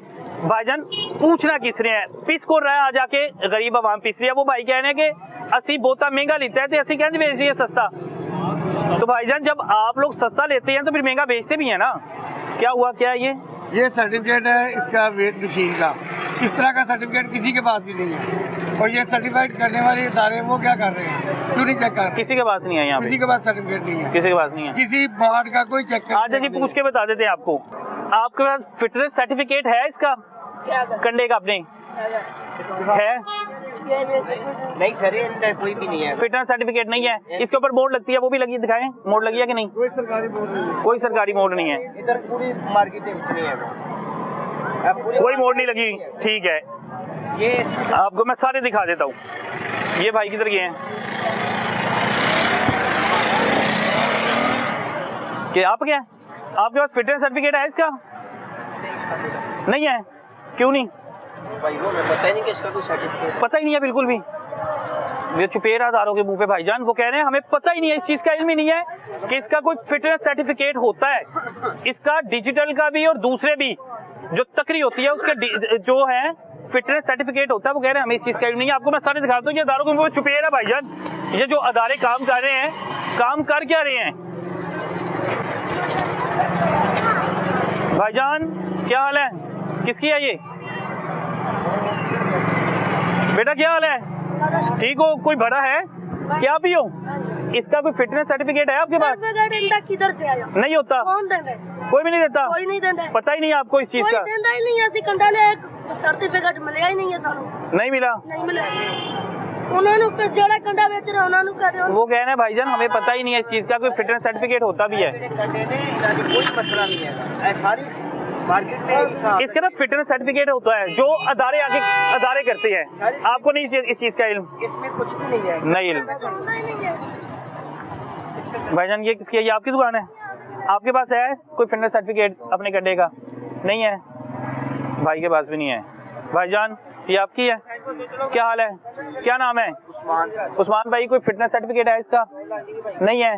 भाईजान पूछना किस रहे हैं, पिस को रहा है आ जाके गरीब आवाम पिस रही है। वो भाई कह रहे हैं कि असी बहुता महंगा लेता है तो असी क्या बेच है सस्ता, तो भाईजान जब आप लोग सस्ता लेते हैं तो फिर महंगा बेचते भी है ना। क्या हुआ, क्या है ये सर्टिफिकेट है इसका वेट मशीन का, इस तरह का सर्टिफिकेट किसी के पास भी नहीं है, और ये सर्टिफाइड करने वाले इदारे वो क्या कर रहे हैं, क्यों नहीं चेक कर रहे? किसी के पास नहीं है यहाँ पे, किसी के पास सर्टिफिकेट नहीं है, किसी के पास नहीं है। किसी बोर्ड का कोई चेक आजा जी पूछ के बता देते हैं आपको, आपके पास फिटनेस सर्टिफिकेट है इसका कंडे का अपने है? नहीं सर इनका कोई भी नहीं है, फिटनेस सर्टिफिकेट नहीं है, इसके ऊपर बोर्ड लगती है वो भी लगी, दिखाएं बोर्ड लगी है कि नहीं? कोई सरकारी बोर्ड नहीं है। कोई सरकारी बोर्ड नहीं है, इधर पूरी मार्केट नहीं है, कोई बोर्ड नहीं लगी। ठीक है, ये आपको मैं सारे दिखा देता हूँ। ये भाई किधर गए हैं कि आप क्या, आपके पास फिटनेस सर्टिफिकेट है इसका? नहीं है, क्यों नहीं? भाई वो मैं पता ही नहीं कि इसका कोई सर्टिफिकेट, पता ही नहीं है बिल्कुल भी। ये चुपेरा हजारों के मुंह पे भाईजान, वो कह रहे हैं हमें पता ही नहीं है, इस चीज का इल्म ही नहीं है कि इसका कोई फिटनेस सर्टिफिकेट होता है। इसका डिजिटल का भी और दूसरे भी जो तकरी होती है उसके जो है फिटनेस सर्टिफिकेट होता है, वो कह रहे हैं हमें इस चीज का इल्म नहीं है। आपको मैं सारे दिखाता हूँ, ये अदारों के मुंह पे चुपेरा भाईजान, ये जो अदारे काम कर रहे हैं काम कर क्या रहे हैं भाईजान? क्या हाल है, किसकी है ये बेटा, क्या हाल है, ठीक हो? कोई बड़ा है क्या भी हो? इसका कोई फिटनेस सर्टिफिकेट है आपके पास? सर्टिफिकेट किधर से आया? नहीं होता, कौन देंगे? कोई भी नहीं देता, कोई नहीं देंगे, पता ही नहीं आपको इस चीज कोई का? देंदा ही नहीं है। ਅਸੀਂ ਕੰਡਾ ਨੇ ਸਰਟੀਫਿਕੇਟ ਮਿਲਿਆ ਹੀ ਨਹੀਂ ਹੈ ਸਾਨੂੰ, नहीं मिला। ਨਹੀਂ ਮਿਲਿਆ। ਉਹਨਾਂ ਨੂੰ ਕਿ ਜਿਹੜਾ ਕੰਡਾ ਵੇਚ ਰਿਹਾ ਉਹਨਾਂ ਨੂੰ ਕਹਦੇ वो कह रहे हैं भाईजान हमें पता ही नहीं है इस चीज का, कोई फिटनेस सर्टिफिकेट होता भी है। कंडे ने इधर कोई मसला नहीं है, सारी मार्केट में हिसाब इसके ना फिटनेस सर्टिफिकेट होता है जो अदारे आगे अदारे करते हैं। आपको नहीं इस चीज का इल्म? इसमें कुछ भी नहीं है, नहीं इल्म। भाईजान ये किसकी है, ये आपकी दुकान है? आपके पास है कोई फिटनेस सर्टिफिकेट अपने गड्ढे का? नहीं है, भाई के पास भी नहीं है। भाईजान ये आपकी है? क्या हाल है, क्या नाम है? उस्मान भाई, कोई फिटनेस सर्टिफिकेट है इसका? नहीं है,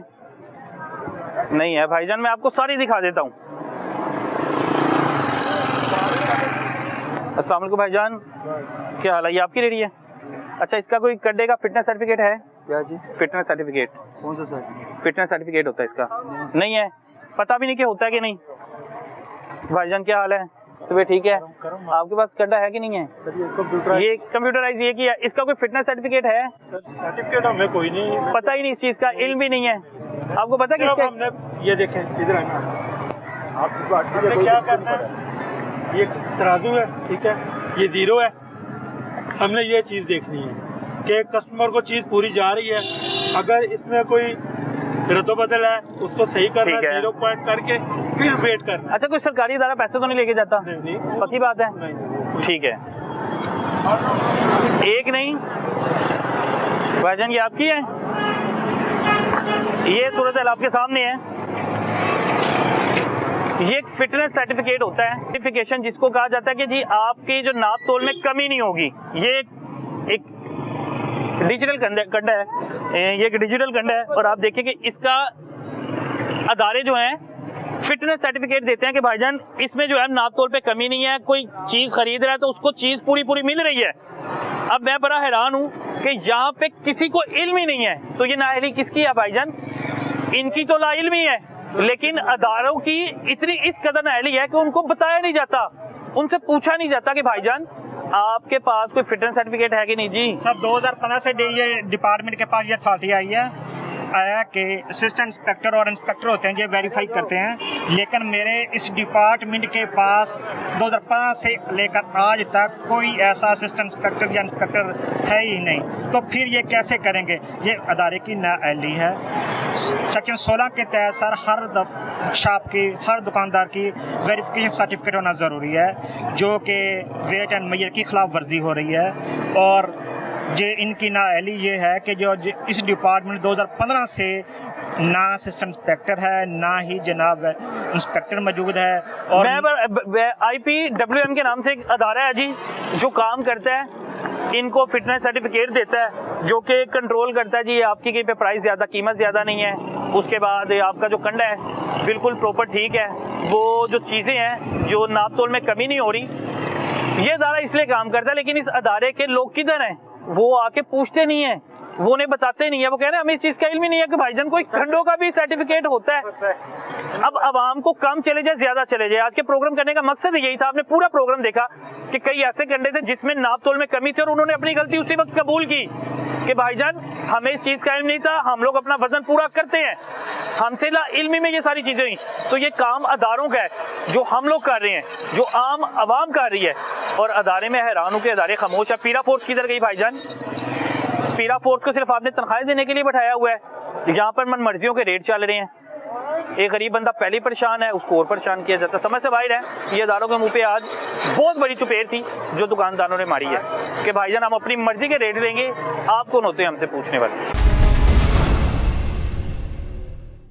नहीं है भाईजान, मैं आपको सारी दिखा देता हूँ। अस्सलाम वालेकुम भाईजान, क्या हाल है? ये आपकी रेडी है? अच्छा, इसका कोई गड्ढे का फिटनेस सर्टिफिकेट है? क्या जी? फिटनेस सर्टिफिकेट कौन सा सर्टिफिकेट? फिटनेस सर्टिफिकेट होता है इसका? नहीं है, पता भी नहीं कि होता है कि नहीं। भाईजान क्या हाल है, तो वे ठीक है? आपके पास गड्ढा है कि नहीं है? ये कंप्यूटराइज ये किया, इसका कोई फिटनेस सर्टिफिकेट है? सर्टिफिकेट हमें कोई नहीं पता ही नहीं, इस चीज का इल्म भी नहीं है। आपको पता है किसका? हमने ये देखें इधर आना, आपको क्या करना है, ये तराजू है, ठीक है, ये जीरो है, हमने ये चीज़ देखनी है कि कस्टमर को चीज़ पूरी जा रही है। अगर इसमें कोई रद्दो बदल है उसको सही करना, ठीक है। 0 पॉइंट करके फिर वेट करना। अच्छा, कोई सरकारी इदारा पैसे तो नहीं लेके जाता? नहीं, पक्की बात है, ठीक है। एक नहीं भाईजान, ये आपकी है, ये सूरत हाल आपके सामने है। ये एक फिटनेस सर्टिफिकेट होता है, सर्टिफिकेशन जिसको कहा जाता है कि जी आपकी जो नाप तोल में कमी नहीं होगी। ये एक डिजिटल कंडा है, ये एक डिजिटल कंडा है, और आप देखिए कि इसका अदारे जो हैं फिटनेस सर्टिफिकेट देते हैं कि भाईजान इसमें जो है नाप तोल पे कमी नहीं है, कोई चीज़ खरीद रहा है तो उसको चीज़ पूरी मिल रही है। अब मैं बड़ा हैरान हूँ कि यहाँ पे किसी को इल्म ही नहीं है, तो ये नाअहली किसकी है भाईजान? इनकी तो लाइल्मी है, लेकिन अदारों की इतनी इस कदर नाअहली है कि उनको बताया नहीं जाता, उनसे पूछा नहीं जाता कि भाईजान आपके पास कोई फिटनेस सर्टिफिकेट है कि नहीं जी। सर 2015 से ये डिपार्टमेंट के पास ये अथॉरिटी आई है कि असिस्टेंट इंस्पेक्टर और इंस्पेक्टर होते हैं, ये वेरीफाई करते हैं, लेकिन मेरे इस डिपार्टमेंट के पास 2015 से लेकर आज तक कोई ऐसा असिस्टेंट इंस्पेक्टर या इंस्पेक्टर है ही नहीं। तो फिर ये कैसे करेंगे? ये अदारे की नाअहली है। सेक्शन 16 के तहत सर हर शॉप की, हर दुकानदार की वेरिफिकेशन सर्टिफिकेट होना ज़रूरी है, जो कि वेट एंड मेजर की खिलाफ वर्जी हो रही है। और जो इनकी नाअहली ये है कि जो इस डिपार्टमेंट 2015 से ना असिस्टेंट इंस्पेक्टर है, ना ही जनाब इंस्पेक्टर मौजूद है। और IPWM के नाम से एक अदारा है जी जो काम करता है, इनको फिटनेस सर्टिफिकेट देता है, जो कि कंट्रोल करता है जी आपकी कहीं पे प्राइस ज़्यादा, कीमत ज़्यादा नहीं है। उसके बाद आपका जो कंडा है बिल्कुल प्रॉपर ठीक है, वो जो चीज़ें हैं जो नाप तोल में कमी नहीं हो रही, ये अदारा इसलिए काम करता है। लेकिन इस अदारे के लोग किधर हैं? वो आके पूछते नहीं है, वो उन्हें बताते नहीं है, वो कह रहे हैं हमें इस चीज़ का इल्म ही नहीं है कि भाईजान कोई खंडों का भी सर्टिफिकेट होता है। अब आवाम को कम चले जाए ज़्यादा चले जाए, आज के प्रोग्राम करने का मकसद यही था। आपने पूरा प्रोग्राम देखा कि कई ऐसे कंडे थे जिसमें नाप तोल में कमी थी और उन्होंने अपनी गलती उसी वक्त कबूल की कि भाईजान हमें इस चीज़ का इल्म नहीं था, हम लोग अपना वजन पूरा करते हैं, हमसे ला इल्मी में ये सारी चीज़ें हुई। तो ये काम अदारों का है जो हम लोग कर रहे हैं, जो आम आवाम कर रही है। और अदारे में हैरान हूँ कि अदारे खामोश है। पीरा फोर्स किधर गई भाईजान? पीरा फोर्स को सिर्फ आपने तनख्वाहें देने के लिए बैठाया हुआ है, यहाँ पर मन मर्जियों के रेट चल रहे हैं। एक गरीब बंदा पहले ही परेशान है, उसको और परेशान किया जाता है। समझ से बाहर है। ये अदारों के मुंह पे आज बहुत बड़ी चुपेर थी जो दुकानदारों ने मारी है कि भाईजान हम अपनी मर्जी के रेट देंगे, आप कौन होते हैं हमसे पूछने वाले।